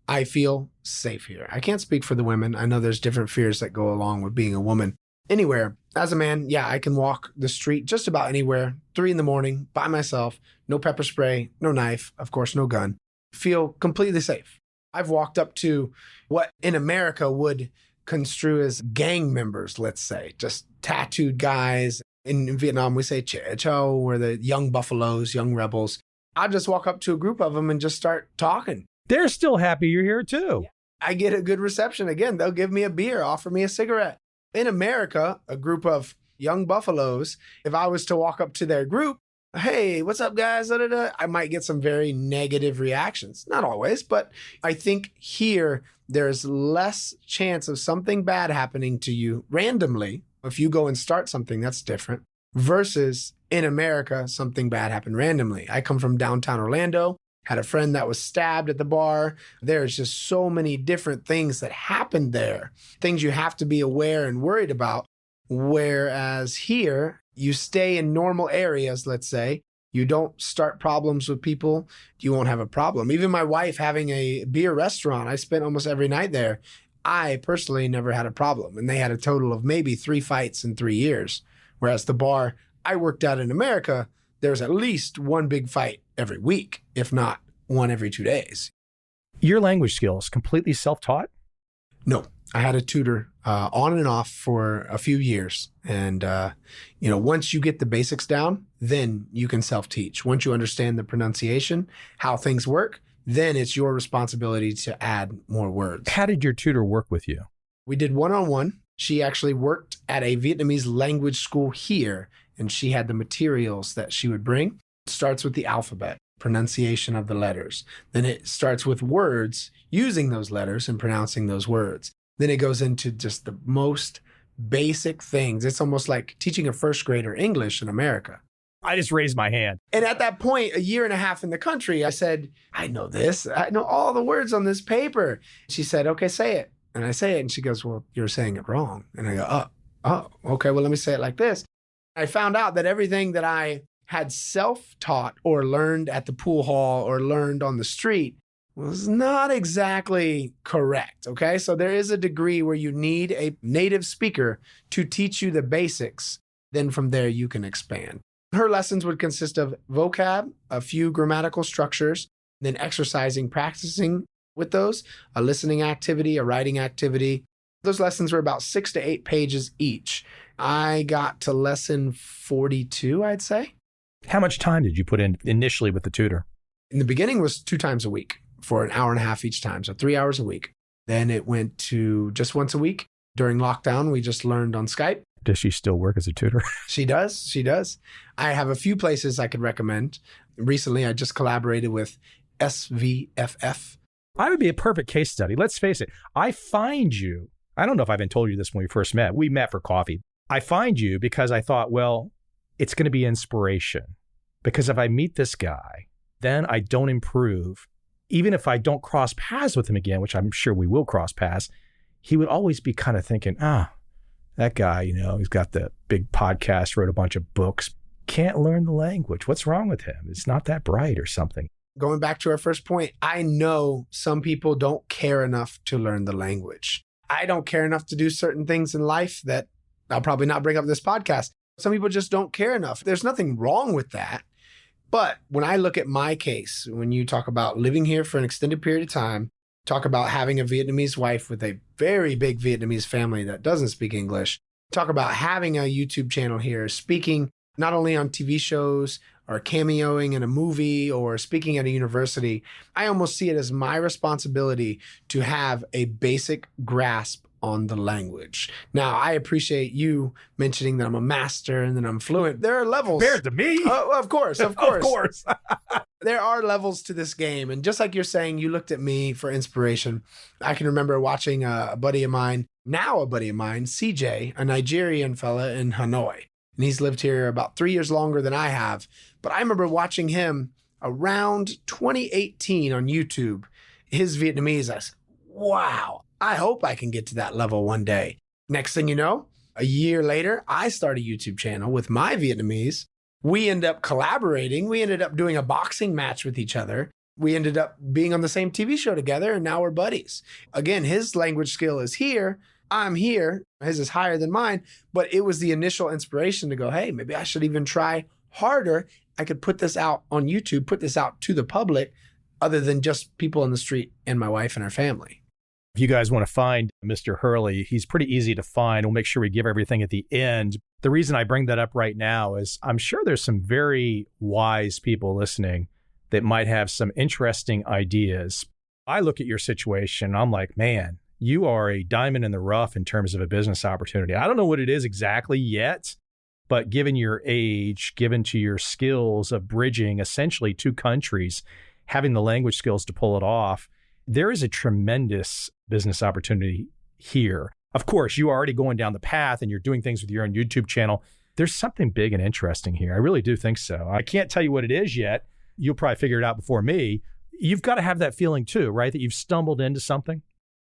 I feel safe here. I can't speak for the women. I know there's different fears that go along with being a woman. Anywhere. As a man, yeah, I can walk the street just about anywhere, 3 a.m, by myself, no pepper spray, no knife, of course, no gun. Feel completely safe. I've walked up to what in America would construe as gang members, let's say, just tattooed guys. In Vietnam, we say che cho, we're the young buffaloes, young rebels. I'll just walk up to a group of them and just start talking. They're still happy you're here too. I get a good reception. Again, they'll give me a beer, offer me a cigarette. In America, a group of young buffaloes, if I was to walk up to their group, hey, what's up, guys? Da, da, da, I might get some very negative reactions. Not always, but I think here there's less chance of something bad happening to you randomly. If you go and start something, that's different. Versus in America, something bad happened randomly. I come from downtown Orlando, had a friend that was stabbed at the bar. There's just so many different things that happened there, things you have to be aware and worried about. Whereas here, you stay in normal areas, let's say, you don't start problems with people, you won't have a problem. Even my wife having a beer restaurant, I spent almost every night there. I personally never had a problem. And they had a total of maybe 3 fights in 3 years. Whereas the bar I worked at in America, there's at least 1 big fight every week, if not 1 every 2 days. Your language skills, completely self-taught? No, I had a tutor on and off for a few years. And, once you get the basics down, then you can self-teach. Once you understand the pronunciation, how things work, then it's your responsibility to add more words. How did your tutor work with you? We did one-on-one. She actually worked at a Vietnamese language school here, and she had the materials that she would bring. It starts with the alphabet, pronunciation of the letters. Then it starts with words, using those letters and pronouncing those words. Then it goes into just the most basic things. It's almost like teaching a first grader English in America. I just raised my hand. And at that point, 1.5 years in the country, I said, I know this. I know all the words on this paper. She said, okay, say it. And I say it. And she goes, well, you're saying it wrong. And I go, oh, okay, well, let me say it like this. I found out that everything that I had self-taught or learned at the pool hall or learned on the street was not exactly correct, okay? So there is a degree where you need a native speaker to teach you the basics. Then from there, you can expand. Her lessons would consist of vocab, a few grammatical structures, then exercising, practicing with those, a listening activity, a writing activity. Those lessons were about 6 to 8 pages each. I got to lesson 42, I'd say. How much time did you put in initially with the tutor? In the beginning was 2 times a week for an hour and a half each time. So 3 hours a week. Then it went to just once a week. During lockdown, we just learned on Skype. Does she still work as a tutor? She does. She does. I have a few places I could recommend. Recently, I just collaborated with SVFF. I would be a perfect case study. Let's face it. I find you. I don't know if I even told you this when we first met. We met for coffee. I find you because I thought, well, it's going to be inspiration. Because if I meet this guy, then I don't improve. Even if I don't cross paths with him again, which I'm sure we will cross paths, he would always be kind of thinking, that guy, he's got the big podcast, wrote a bunch of books, can't learn the language. What's wrong with him? It's not that bright or something. Going back to our first point, I know some people don't care enough to learn the language. I don't care enough to do certain things in life that I'll probably not bring up in this podcast. Some people just don't care enough. There's nothing wrong with that. But when I look at my case, when you talk about living here for an extended period of time, talk about having a Vietnamese wife with a very big Vietnamese family that doesn't speak English, talk about having a YouTube channel here, speaking not only on TV shows or cameoing in a movie or speaking at a university, I almost see it as my responsibility to have a basic grasp on the language. Now, I appreciate you mentioning that I'm a master and that I'm fluent. There are levels. Compared to me? Of course. Of course. There are levels to this game. And just like you're saying, you looked at me for inspiration. I can remember watching a buddy of mine, CJ, a Nigerian fella in Hanoi. And he's lived here about 3 years longer than I have. But I remember watching him around 2018 on YouTube, his Vietnamese. I said, wow, I hope I can get to that level one day. Next thing you know, a year later, I start a YouTube channel with my Vietnamese. We end up collaborating. We ended up doing a boxing match with each other. We ended up being on the same TV show together, and now we're buddies. Again, his language skill is here. I'm here. His is higher than mine, but it was the initial inspiration to go, hey, maybe I should even try harder. I could put this out on YouTube, put this out to the public other than just people in the street and my wife and our family. If you guys want to find Mr. Hurley, he's pretty easy to find. We'll make sure we give everything at the end. The reason I bring that up right now is I'm sure there's some very wise people listening that might have some interesting ideas. I look at your situation, I'm like, man, you are a diamond in the rough in terms of a business opportunity. I don't know what it is exactly yet, but given your age, given to your skills of bridging essentially two countries, having the language skills to pull it off, there is a tremendous business opportunity here. Of course, you are already going down the path and you're doing things with your own YouTube channel. There's something big and interesting here. I really do think so. I can't tell you what it is yet. You'll probably figure it out before me. You've got to have that feeling too, right? That you've stumbled into something.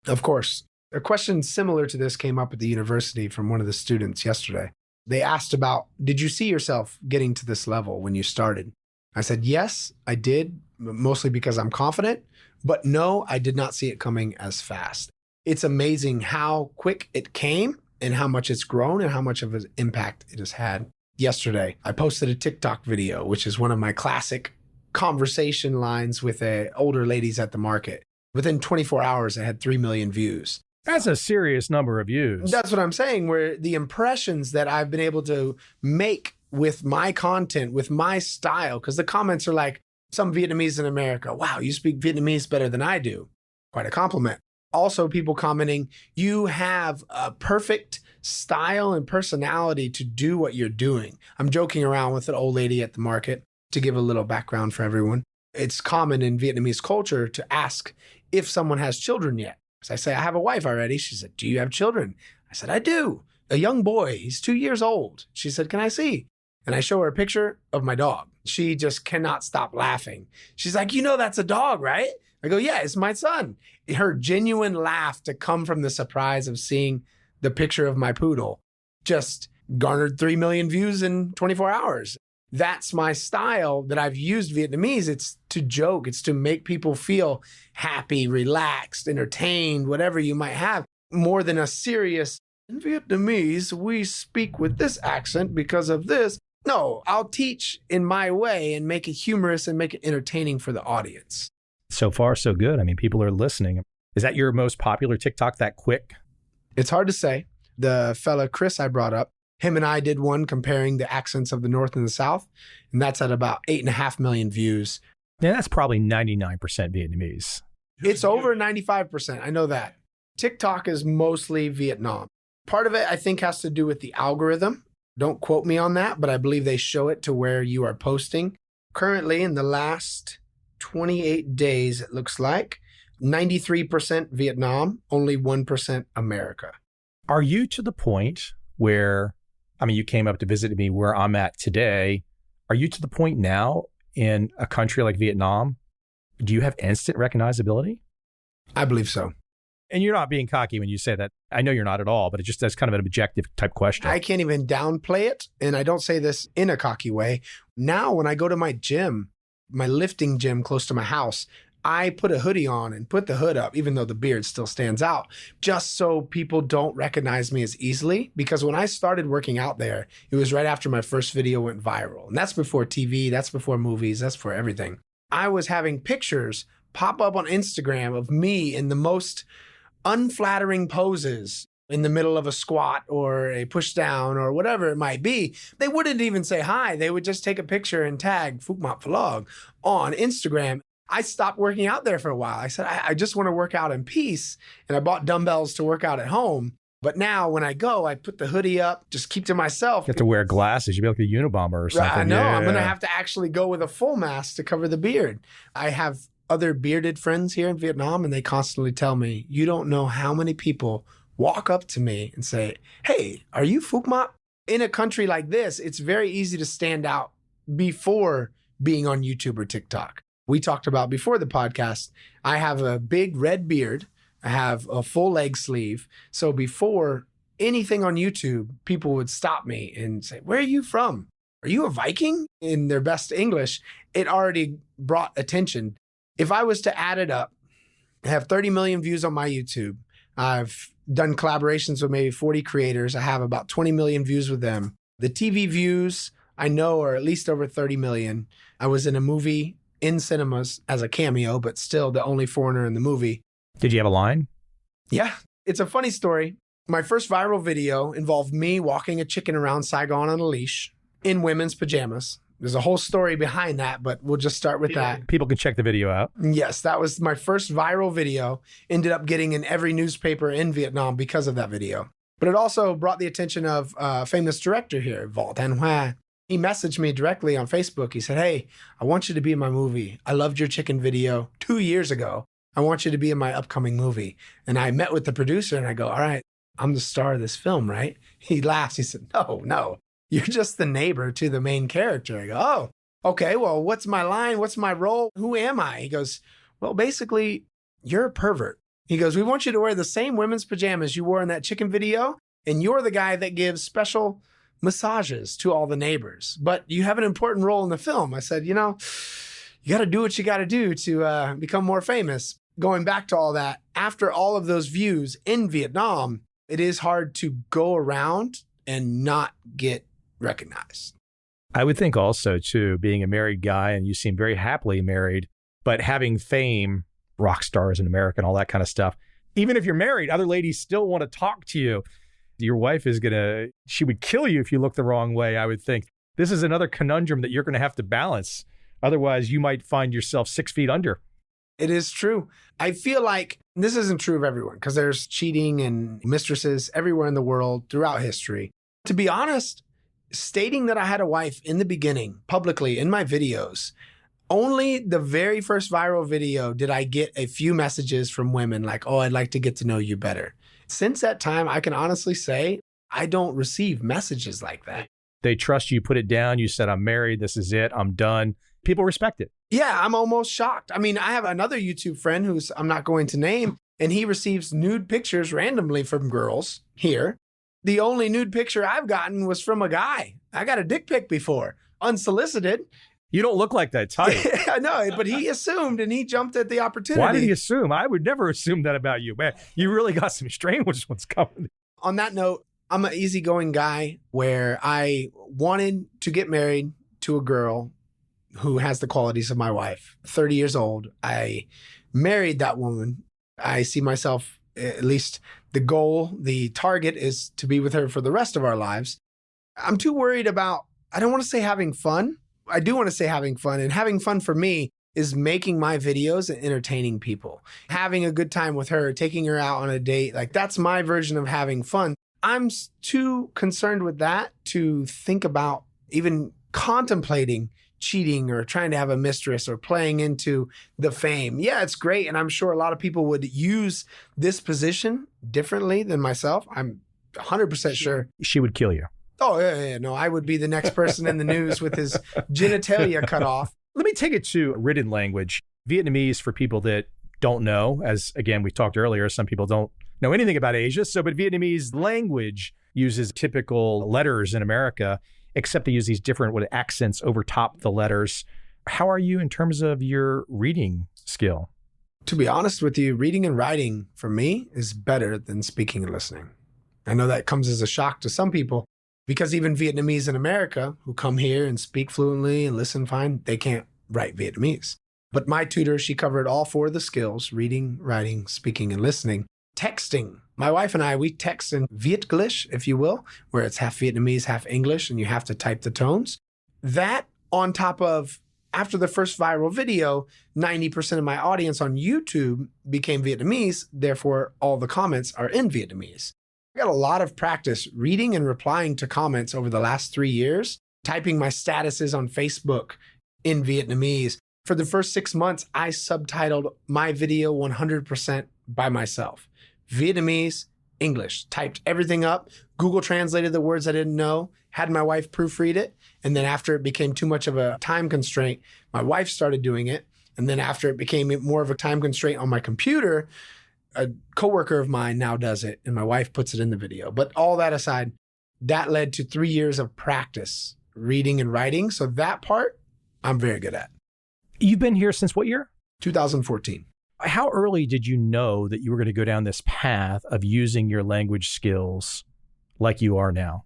Of course. A question similar to this came up at the university from one of the students yesterday. They asked about, did you see yourself getting to this level when you started? I said, yes, I did, mostly because I'm confident, but no, I did not see it coming as fast. It's amazing how quick it came and how much it's grown and how much of an impact it has had. Yesterday, I posted a TikTok video, which is one of my classic conversation lines with older ladies at the market. Within 24 hours, I had 3 million views. That's a serious number of views. That's what I'm saying, where the impressions that I've been able to make with my content, with my style, because the comments are like, some Vietnamese in America, wow, you speak Vietnamese better than I do. Quite a compliment. Also, people commenting, you have a perfect style and personality to do what you're doing. I'm joking around with an old lady at the market to give a little background for everyone. It's common in Vietnamese culture to ask if someone has children yet. So I say, I have a wife already. She said, do you have children? I said, I do. A young boy, he's 2 years old. She said, can I see? And I show her a picture of my dog. She just cannot stop laughing. She's like, you know, that's a dog, right? I go, yeah, it's my son. Her genuine laugh to come from the surprise of seeing the picture of my poodle just garnered 3 million views in 24 hours. That's my style that I've used Vietnamese. It's to joke. It's to make people feel happy, relaxed, entertained, whatever you might have, more than a serious, in Vietnamese, we speak with this accent because of this. No, I'll teach in my way and make it humorous and make it entertaining for the audience. So far, so good. I mean, people are listening. Is that your most popular TikTok that quick? It's hard to say. The fella Chris I brought up, him and I did one comparing the accents of the North and the South, and that's at about 8.5 million views. Yeah, that's probably 99% Vietnamese. It's over 95%. I know that. TikTok is mostly Vietnam. Part of it, I think, has to do with the algorithm. Don't quote me on that, but I believe they show it to where you are posting. Currently, in the last 28 days, it looks like 93% Vietnam, only 1% America. Are you to the point where, I mean, you came up to visit me where I'm at today. Are you to the point now in a country like Vietnam? Do you have instant recognizability? I believe so. And you're not being cocky when you say that. I know you're not at all, but that's kind of an objective type question. I can't even downplay it. And I don't say this in a cocky way. Now, when I go to my gym, my lifting gym close to my house, I put a hoodie on and put the hood up, even though the beard still stands out, just so people don't recognize me as easily. Because when I started working out there, it was right after my first video went viral. And that's before TV, that's before movies, that's before everything. I was having pictures pop up on Instagram of me in the most unflattering poses in the middle of a squat or a push down or whatever it might be. They wouldn't even say hi. They would just take a picture and tag Phuc Map Vlog on Instagram. I stopped working out there for a while. I said, I just want to work out in peace. And I bought dumbbells to work out at home. But now when I go, I put the hoodie up, just keep to myself. You have to wear glasses. You'd be like a Unabomber or something. I know. I'm going to have to actually go with a full mask to cover the beard. I have other bearded friends here in Vietnam, and they constantly tell me, you don't know how many people walk up to me and say, hey, are you Phuc Map? In a country like this, it's very easy to stand out before being on YouTube or TikTok. We talked about before the podcast, I have a big red beard. I have a full leg sleeve. So before anything on YouTube, people would stop me and say, where are you from? Are you a Viking? In their best English, it already brought attention. If I was to add it up, I have 30 million views on my YouTube. I've done collaborations with maybe 40 creators. I have about 20 million views with them. The TV views I know are at least over 30 million. I was in a movie in cinemas as a cameo, but still the only foreigner in the movie. Did you have a line? Yeah, it's a funny story. My first viral video involved me walking a chicken around Saigon on a leash in women's pajamas. There's a whole story behind that, but we'll just start with that. People can check the video out. Yes, that was my first viral video. Ended up getting in every newspaper in Vietnam because of that video. But it also brought the attention of a famous director here, Vo Tan Hoa. He messaged me directly on Facebook. He said, hey, I want you to be in my movie. I loved your chicken video 2 years ago. I want you to be in my upcoming movie. And I met with the producer and I go, all right, I'm the star of this film, right? He laughs. He said, no. You're just the neighbor to the main character. I go, oh, okay, well, what's my line? What's my role? Who am I? He goes, well, basically, you're a pervert. He goes, we want you to wear the same women's pajamas you wore in that chicken video, and you're the guy that gives special massages to all the neighbors. But you have an important role in the film. I said, you got to do what you got to do to become more famous. Going back to all that, after all of those views in Vietnam, it is hard to go around and not get recognized. I would think also, too, being a married guy, and you seem very happily married, but having fame, rock stars in America and all that kind of stuff, even if you're married, other ladies still want to talk to you. Your wife she would kill you if you look the wrong way, I would think. This is another conundrum that you're going to have to balance. Otherwise, you might find yourself 6 feet under. It is true. I feel like this isn't true of everyone because there's cheating and mistresses everywhere in the world throughout history. To be honest, stating that I had a wife in the beginning, publicly in my videos, only the very first viral video did I get a few messages from women like, oh, I'd like to get to know you better. Since that time, I can honestly say I don't receive messages like that. They trust you, put it down. You said, I'm married. This is it. I'm done. People respect it. Yeah, I'm almost shocked. I mean, I have another YouTube friend who's I'm not going to name, and he receives nude pictures randomly from girls here. The only nude picture I've gotten was from a guy. I got a dick pic before, unsolicited. You don't look like that type. I know, but he assumed and he jumped at the opportunity. Why did he assume? I would never assume that about you, man. You really got some strange ones coming. On that note, I'm an easygoing guy where I wanted to get married to a girl who has the qualities of my wife. 30 years old. I married that woman. I see myself, at least the goal, the target is to be with her for the rest of our lives. I'm too worried about, I don't want to say having fun. I do want to say having fun. And having fun for me is making my videos and entertaining people, having a good time with her, taking her out on a date. Like that's my version of having fun. I'm too concerned with that to think about even contemplating cheating or trying to have a mistress or playing into the fame. Yeah, it's great. And I'm sure a lot of people would use this position differently than myself. I'm 100% sure. She would kill you. Oh, yeah. No, I would be the next person in the news with his genitalia cut off. Let me take it to written language. Vietnamese, for people that don't know, as again, we talked earlier, some people don't know anything about Asia. But Vietnamese language uses typical letters in America, except they use these different accents over top the letters. How are you in terms of your reading skill? To be honest with you, reading and writing for me is better than speaking and listening. I know that comes as a shock to some people because even Vietnamese in America who come here and speak fluently and listen fine, they can't write Vietnamese. But my tutor, she covered all four of the skills: reading, writing, speaking, and listening. Texting. My wife and I, we text in Vietglish, if you will, where it's half Vietnamese, half English, and you have to type the tones. That on top of, after the first viral video, 90% of my audience on YouTube became Vietnamese. Therefore, all the comments are in Vietnamese. I got a lot of practice reading and replying to comments over the last 3 years, typing my statuses on Facebook in Vietnamese. For the first 6 months, I subtitled my video 100% by myself. Vietnamese, English, typed everything up, Google translated the words I didn't know, had my wife proofread it. And then after it became too much of a time constraint, my wife started doing it. And then after it became more of a time constraint on my computer, a coworker of mine now does it and my wife puts it in the video. But all that aside, that led to 3 years of practice, reading and writing. So that part, I'm very good at. You've been here since what year? 2014. How early did you know that you were going to go down this path of using your language skills like you are now?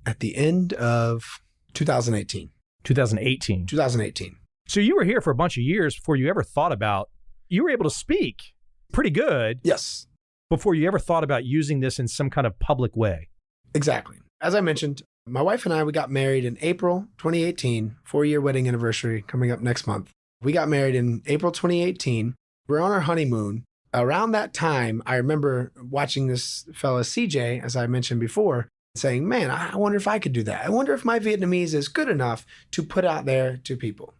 At the end of 2018. 2018. 2018. So you were here for a bunch of years before you ever thought about, you were able to speak pretty good. Yes. Before you ever thought about using this in some kind of public way. Exactly. As I mentioned, my wife and I, we got married in April 2018, 4-year wedding anniversary coming up next month. We got married in April 2018. We're on our honeymoon. Around that time, I remember watching this fella, CJ, as I mentioned before, saying, man, I wonder if I could do that. I wonder if my Vietnamese is good enough to put out there to people.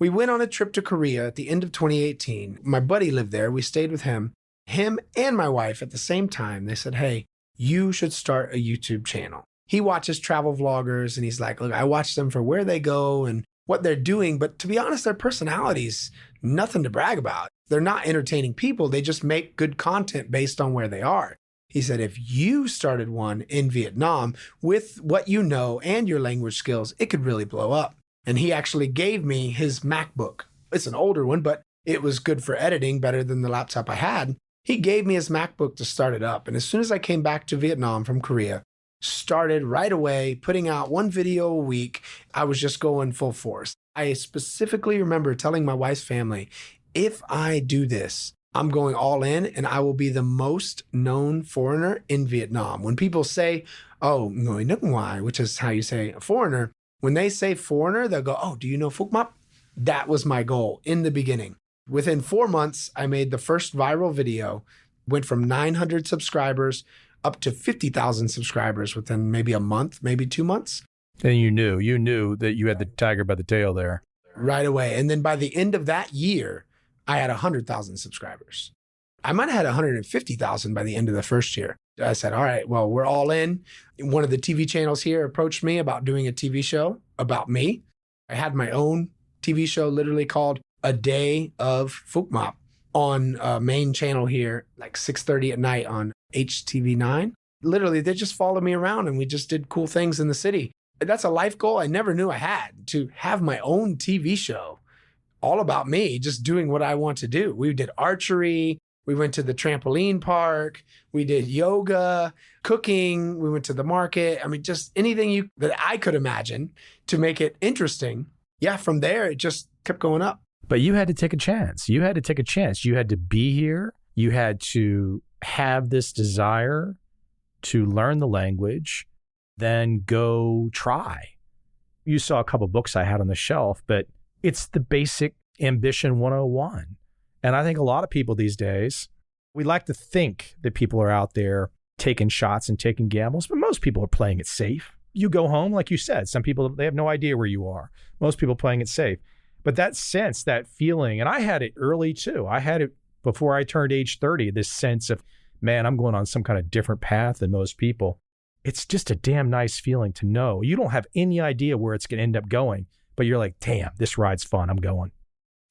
We went on a trip to Korea at the end of 2018. My buddy lived there. We stayed with him and my wife at the same time. They said, hey, you should start a YouTube channel. He watches travel vloggers and he's like, look, I watch them for where they go and what they're doing. But to be honest, their personalities, nothing to brag about. They're not entertaining people. They just make good content based on where they are. He said, if you started one in Vietnam with what you know and your language skills, it could really blow up. And he actually gave me his MacBook. It's an older one, but it was good for editing, better than the laptop I had. He gave me his MacBook to start it up. And as soon as I came back to Vietnam from Korea, started right away putting out one video a week. I was just going full force. I specifically remember telling my wife's family, if I do this, I'm going all in and I will be the most known foreigner in Vietnam. When people say, oh, người nước ngoài, which is how you say a foreigner, when they say foreigner, they'll go, oh, do you know Phuc Map? That was my goal in the beginning. Within 4 months, I made the first viral video, went from 900 subscribers up to 50,000 subscribers within maybe a month, maybe 2 months. And you knew that you had the tiger by the tail there. Right away. And then by the end of that year, I had 100,000 subscribers. I might have had 150,000 by the end of the first year. I said, all right, well, we're all in. One of the TV channels here approached me about doing a TV show about me. I had my own TV show literally called A Day of Phuc Map on a main channel here, like 6:30 at night on HTV9. Literally, they just followed me around and we just did cool things in the city. That's a life goal I never knew I had, to have my own TV show all about me, just doing what I want to do. We did archery. We went to the trampoline park. We did yoga, cooking. We went to the market. I mean, just anything that I could imagine to make it interesting. Yeah, from there, it just kept going up. But you had to take a chance. You had to be here. You had to have this desire to learn the language, then go try. You saw a couple books I had on the shelf, but it's the basic Ambition 101. And I think a lot of people these days, we like to think that people are out there taking shots and taking gambles, but most people are playing it safe. You go home, like you said, some people, they have no idea where you are. Most people playing it safe. But that sense, that feeling, and I had it early too. I had it before I turned age 30, this sense of, man, I'm going on some kind of different path than most people. It's just a damn nice feeling to know. You don't have any idea where it's going to end up going, but you're like, damn, this ride's fun. I'm going.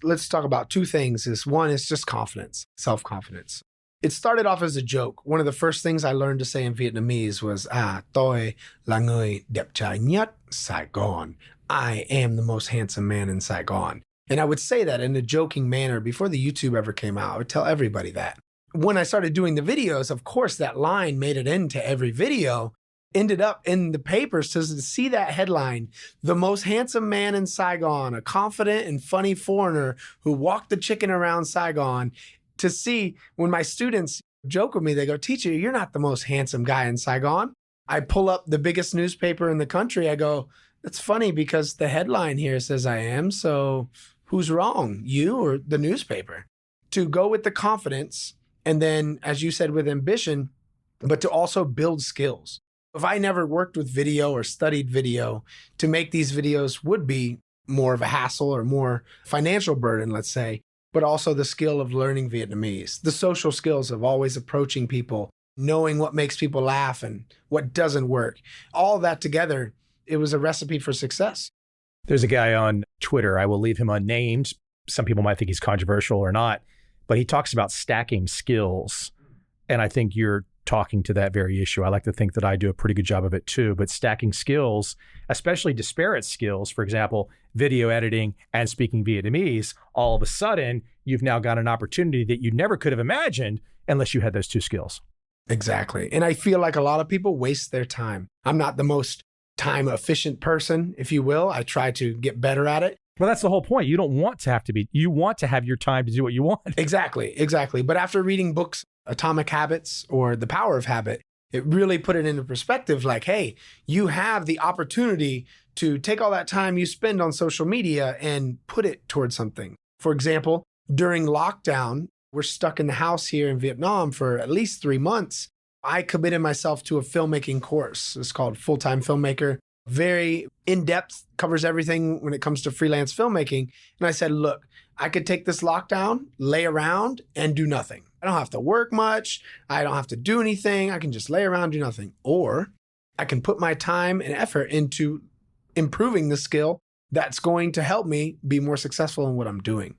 Let's talk about two things. One is just confidence, self-confidence. It started off as a joke. One of the first things I learned to say in Vietnamese was, tôi là người đẹp trai nhất Saigon. I am the most handsome man in Saigon. And I would say that in a joking manner before the YouTube ever came out. I would tell everybody that. When I started doing the videos, of course, that line made it into every video, ended up in the papers. To see that headline, the most handsome man in Saigon, a confident and funny foreigner who walked the chicken around Saigon. To see when my students joke with me, they go, teacher, you're not the most handsome guy in Saigon. I pull up the biggest newspaper in the country. I go, that's funny because the headline here says I am. So who's wrong, you or the newspaper? To go with the confidence and then, as you said, with ambition, but to also build skills. If I never worked with video or studied video, to make these videos would be more of a hassle or more financial burden, let's say. But also the skill of learning Vietnamese, the social skills of always approaching people, knowing what makes people laugh and what doesn't work. All that together, it was a recipe for success. There's a guy on Twitter, I will leave him unnamed. Some people might think he's controversial or not, but he talks about stacking skills. And I think you're talking to that very issue. I like to think that I do a pretty good job of it too, but stacking skills, especially disparate skills, for example, video editing and speaking Vietnamese, all of a sudden, you've now got an opportunity that you never could have imagined unless you had those two skills. Exactly. And I feel like a lot of people waste their time. I'm not the most time efficient person, if you will. I try to get better at it. Well, that's the whole point. You don't want to have to be. You want to have your time to do what you want. Exactly. But after reading books, Atomic Habits or The Power of Habit, it really put it into perspective like, hey, you have the opportunity to take all that time you spend on social media and put it towards something. For example, during lockdown, we're stuck in the house here in Vietnam for at least 3 months. I committed myself to a filmmaking course. It's called Full-Time Filmmaker. Very in-depth, covers everything when it comes to freelance filmmaking. And I said, look, I could take this lockdown, lay around, and do nothing. I don't have to work much. I don't have to do anything. I can just lay around, do nothing. Or I can put my time and effort into improving the skill that's going to help me be more successful in what I'm doing.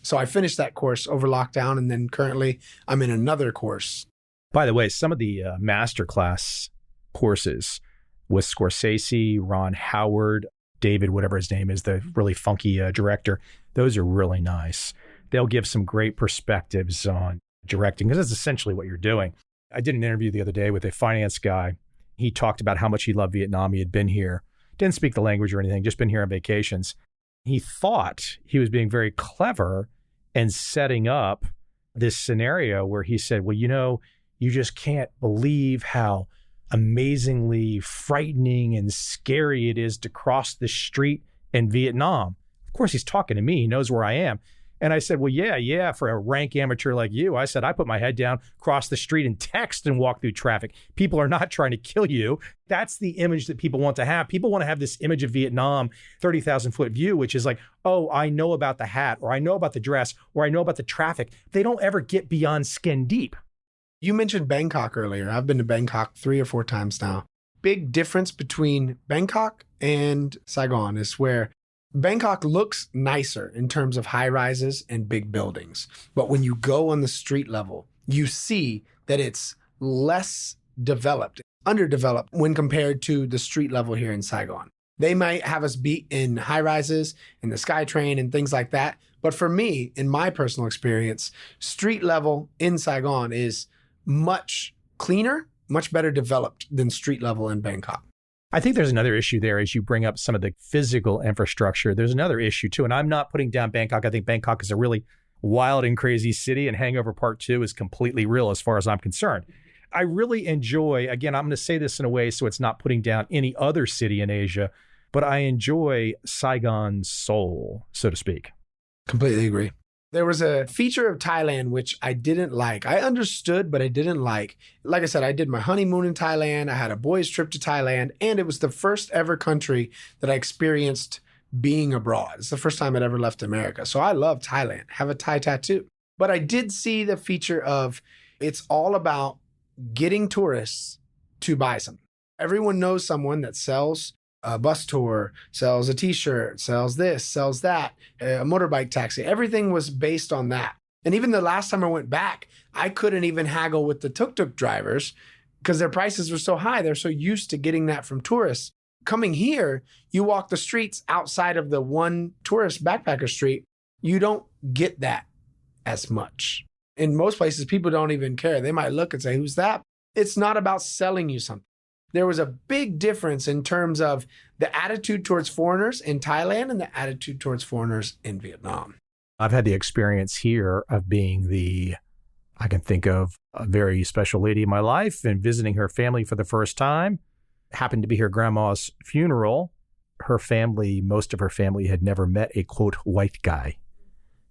So I finished that course over lockdown, and then currently I'm in another course. By the way, some of the masterclass courses with Scorsese, Ron Howard, David, whatever his name is, the really funky director, those are really nice. They'll give some great perspectives on directing, because that's essentially what you're doing. I did an interview the other day with a finance guy. He talked about how much he loved Vietnam. He had been here, didn't speak the language or anything, just been here on vacations. He thought he was being very clever and setting up this scenario where he said, well, you just can't believe how amazingly frightening and scary it is to cross the street in Vietnam. Of course, he's talking to me. He knows where I am. And I said, well, yeah, for a rank amateur like you, I said, I put my head down, cross the street and text and walk through traffic. People are not trying to kill you. That's the image that people want to have. People want to have this image of Vietnam, 30,000 foot view, which is like, oh, I know about the hat, or I know about the dress, or I know about the traffic. They don't ever get beyond skin deep. You mentioned Bangkok earlier. I've been to Bangkok 3 or 4 times now. Big difference between Bangkok and Saigon is where Bangkok looks nicer in terms of high rises and big buildings. But when you go on the street level, you see that it's less developed, underdeveloped when compared to the street level here in Saigon. They might have us beat in high rises, in the SkyTrain and things like that. But for me, in my personal experience, street level in Saigon is much cleaner, much better developed than street level in Bangkok. I think there's another issue there as you bring up some of the physical infrastructure. There's another issue too, and I'm not putting down Bangkok. I think Bangkok is a really wild and crazy city, and Hangover Part 2 is completely real as far as I'm concerned. I really enjoy, again, I'm going to say this in a way so it's not putting down any other city in Asia, but I enjoy Saigon's soul, so to speak. Completely agree. There was a feature of Thailand which I didn't like. I understood, but I didn't like. Like I said, I did my honeymoon in Thailand. I had a boys' trip to Thailand, and it was the first ever country that I experienced being abroad. It's the first time I'd ever left America. So I love Thailand, have a Thai tattoo. But I did see the feature of it's all about getting tourists to buy something. Everyone knows someone that sells a bus tour, sells a t-shirt, sells this, sells that, a motorbike taxi. Everything was based on that. And even the last time I went back, I couldn't even haggle with the tuk-tuk drivers because their prices were so high. They're so used to getting that from tourists. Coming here, you walk the streets outside of the one tourist backpacker street, you don't get that as much. In most places, people don't even care. They might look and say, who's that? It's not about selling you something. There was a big difference in terms of the attitude towards foreigners in Thailand and the attitude towards foreigners in Vietnam. I've had the experience here of being I can think of a very special lady in my life and visiting her family for the first time. Happened to be her grandma's funeral. Her family, most of her family had never met a, quote, white guy.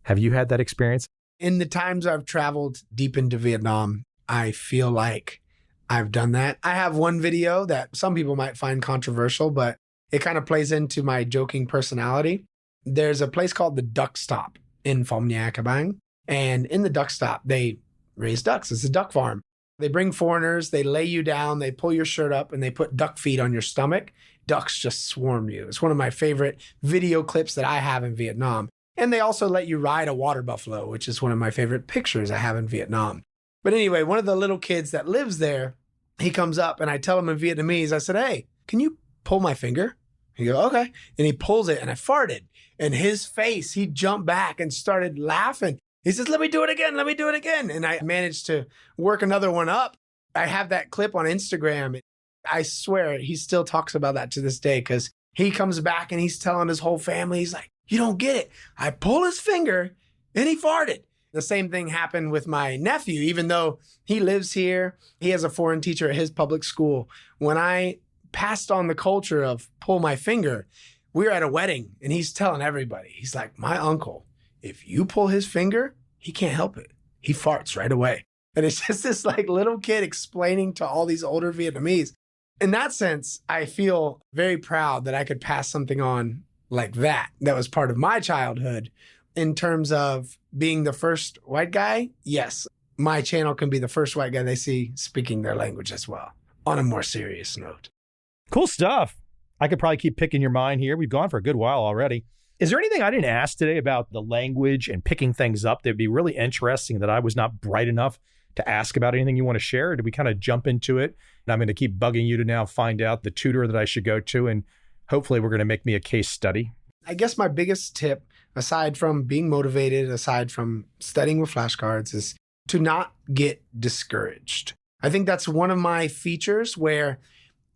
Have you had that experience? In the times I've traveled deep into Vietnam, I feel like I've done that. I have one video that some people might find controversial, but it kind of plays into my joking personality. There's a place called the Duck Stop in Phuc Map. And in the Duck Stop, they raise ducks. It's a duck farm. They bring foreigners, they lay you down, they pull your shirt up, and they put duck feed on your stomach. Ducks just swarm you. It's one of my favorite video clips that I have in Vietnam. And they also let you ride a water buffalo, which is one of my favorite pictures I have in Vietnam. But anyway, one of the little kids that lives there, he comes up and I tell him in Vietnamese, I said, hey, can you pull my finger? He goes, okay. And he pulls it and I farted. And his face, he jumped back and started laughing. He says, let me do it again. Let me do it again. And I managed to work another one up. I have that clip on Instagram. I swear he still talks about that to this day because he comes back and he's telling his whole family, he's like, you don't get it. I pull his finger and he farted. The same thing happened with my nephew, even though he lives here. He has a foreign teacher at his public school. When I passed on the culture of pull my finger, we were at a wedding and he's telling everybody, he's like, my uncle, if you pull his finger, he can't help it. He farts right away. And it's just this like little kid explaining to all these older Vietnamese. In that sense, I feel very proud that I could pass something on like that. That was part of my childhood. In terms of being the first white guy, yes, my channel can be the first white guy they see speaking their language as well, on a more serious note. Cool stuff. I could probably keep picking your mind here. We've gone for a good while already. Is there anything I didn't ask today about the language and picking things up that would be really interesting that I was not bright enough to ask about? Anything you want to share? Or did we kind of jump into it? And I'm going to keep bugging you to now find out the tutor that I should go to. And hopefully we're going to make me a case study. I guess my biggest tip, aside from being motivated, aside from studying with flashcards, is to not get discouraged. I think that's one of my features where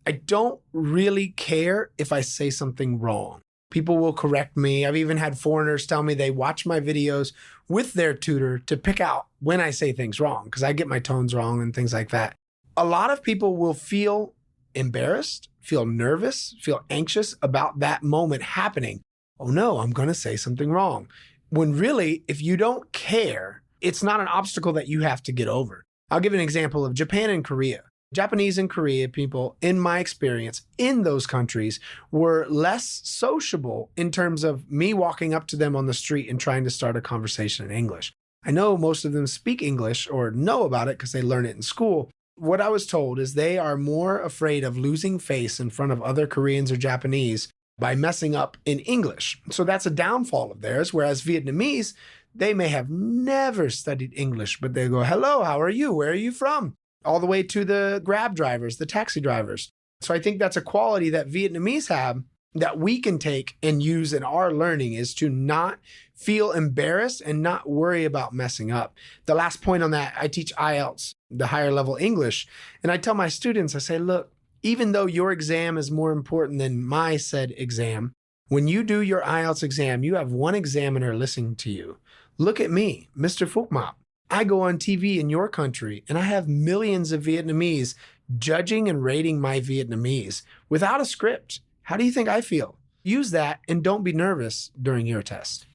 I don't really care if I say something wrong. People will correct me. I've even had foreigners tell me they watch my videos with their tutor to pick out when I say things wrong, because I get my tones wrong and things like that. A lot of people will feel embarrassed, feel nervous, feel anxious about that moment happening. Oh no, I'm going to say something wrong. When really, if you don't care, it's not an obstacle that you have to get over. I'll give an example of Japan and Korea. Japanese and Korea people, in my experience, in those countries, were less sociable in terms of me walking up to them on the street and trying to start a conversation in English. I know most of them speak English or know about it because they learn it in school. What I was told is they are more afraid of losing face in front of other Koreans or Japanese by messing up in English. So that's a downfall of theirs, whereas Vietnamese, they may have never studied English, but they go, hello, how are you? Where are you from? All the way to the Grab drivers, the taxi drivers. So I think that's a quality that Vietnamese have that we can take and use in our learning, is to not feel embarrassed and not worry about messing up. The last point on that, I teach IELTS, the higher level English. And I tell my students, I say, look, even though your exam is more important than my said exam, when you do your IELTS exam, you have one examiner listening to you. Look at me, Mr. Phuc Map. I go on TV in your country and I have millions of Vietnamese judging and rating my Vietnamese without a script. How do you think I feel? Use that and don't be nervous during your test.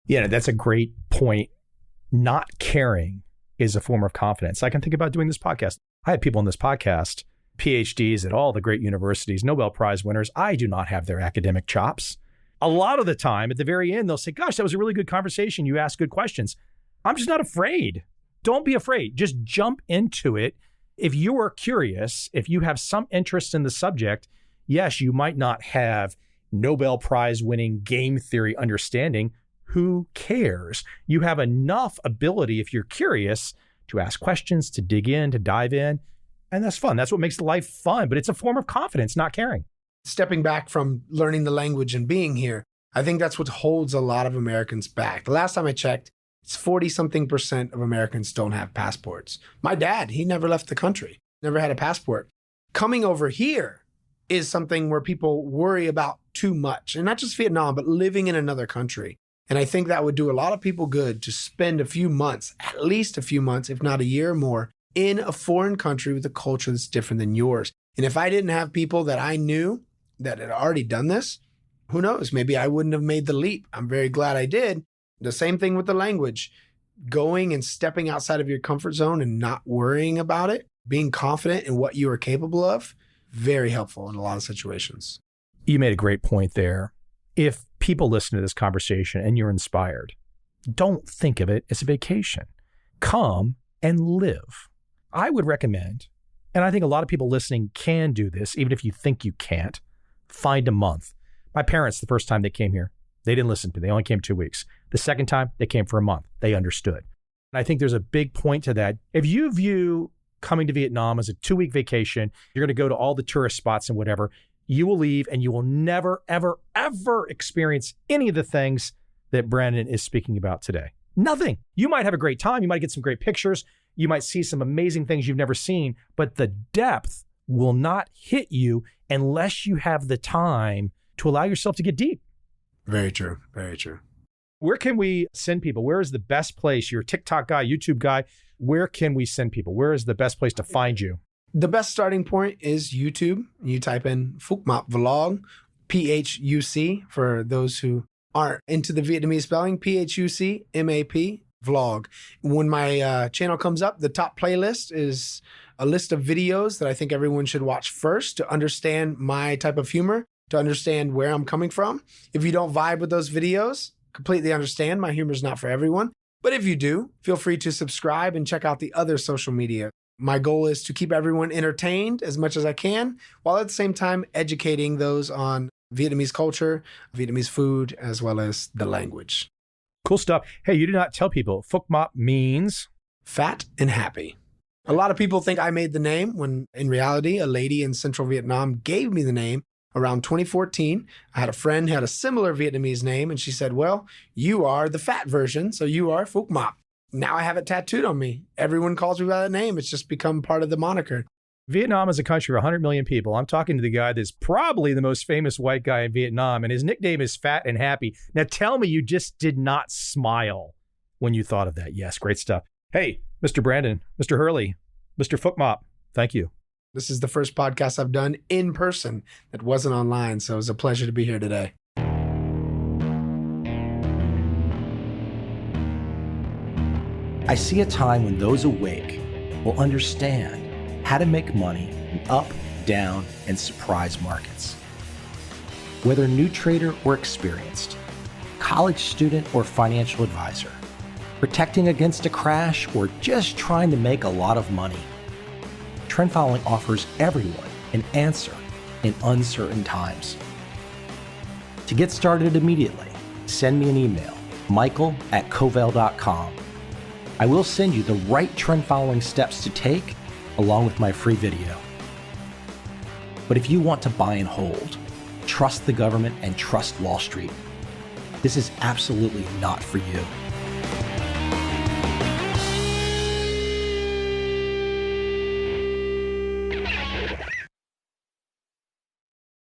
Yeah, that's a great point. Not caring is a form of confidence. I can think about doing this podcast. I have people on this podcast, PhDs at all the great universities, Nobel Prize winners. I do not have their academic chops. A lot of the time, at the very end, they'll say, gosh, that was a really good conversation. You asked good questions. I'm just not afraid. Don't be afraid. Just jump into it. If you are curious, if you have some interest in the subject, yes, you might not have Nobel Prize winning game theory understanding. Who cares? You have enough ability, if you're curious, to ask questions, to dig in, to dive in. And that's fun. That's what makes life fun. But it's a form of confidence, not caring. Stepping back from learning the language and being here, I think that's what holds a lot of Americans back. The last time I checked, it's 40-something% of Americans don't have passports. My dad, he never left the country, never had a passport. Coming over here is something where people worry about too much. And not just Vietnam, but living in another country. And I think that would do a lot of people good to spend a few months, at least a few months, if not a year or more, in a foreign country with a culture that's different than yours. And if I didn't have people that I knew that had already done this, who knows? Maybe I wouldn't have made the leap. I'm very glad I did. The same thing with the language. Going and stepping outside of your comfort zone and not worrying about it, being confident in what you are capable of, very helpful in a lot of situations. You made a great point there. If people listen to this conversation and you're inspired, don't think of it as a vacation. Come and live. I would recommend, and I think a lot of people listening can do this, even if you think you can't, find a month. My parents, the first time they came here, they didn't listen to me. They only came 2 weeks. The second time, they came for a month. They understood. And I think there's a big point to that. If you view coming to Vietnam as a 2-week vacation, you're going to go to all the tourist spots and whatever, you will leave and you will never, ever, ever experience any of the things that Brandon is speaking about today. Nothing. You might have a great time. You might get some great pictures. You might see some amazing things you've never seen, but the depth will not hit you unless you have the time to allow yourself to get deep. Very true. Very true. Where can we send people? Where is the best place? You're a TikTok guy, YouTube guy. Where can we send people? Where is the best place to find you? The best starting point is YouTube. You type in Phuc Map Vlog, Phuc, for those who aren't into the Vietnamese spelling, Phuc Map Vlog. When my channel comes up, the top playlist is a list of videos that I think everyone should watch first to understand my type of humor, to understand where I'm coming from. If you don't vibe with those videos, completely understand. My humor is not for everyone. But if you do, feel free to subscribe and check out the other social media. My goal is to keep everyone entertained as much as I can, while at the same time educating those on Vietnamese culture, Vietnamese food, as well as the language. Cool stuff. Hey, you did not tell people. Phuc Map means? Fat and happy. A lot of people think I made the name when in reality, a lady in central Vietnam gave me the name around 2014. I had a friend who had a similar Vietnamese name, and she said, well, you are the fat version, so you are Phuc Map. Now I have it tattooed on me. Everyone calls me by that name. It's just become part of the moniker. Vietnam is a country of 100 million people. I'm talking to the guy that's probably the most famous white guy in Vietnam, and his nickname is Fat and Happy. Now tell me you just did not smile when you thought of that. Yes, great stuff. Hey, Mr. Brandon, Mr. Hurley, Mr. Phuc Map, thank you. This is the first podcast I've done in person that wasn't online, so it was a pleasure to be here today. I see a time when those awake will understand how to make money in up, down, and surprise markets. Whether new trader or experienced, college student or financial advisor, protecting against a crash or just trying to make a lot of money, trend following offers everyone an answer in uncertain times. To get started immediately, send me an email, michael@covel.com. I will send you the right trend following steps to take along with my free video. But if you want to buy and hold, trust the government and trust Wall Street, this is absolutely not for you.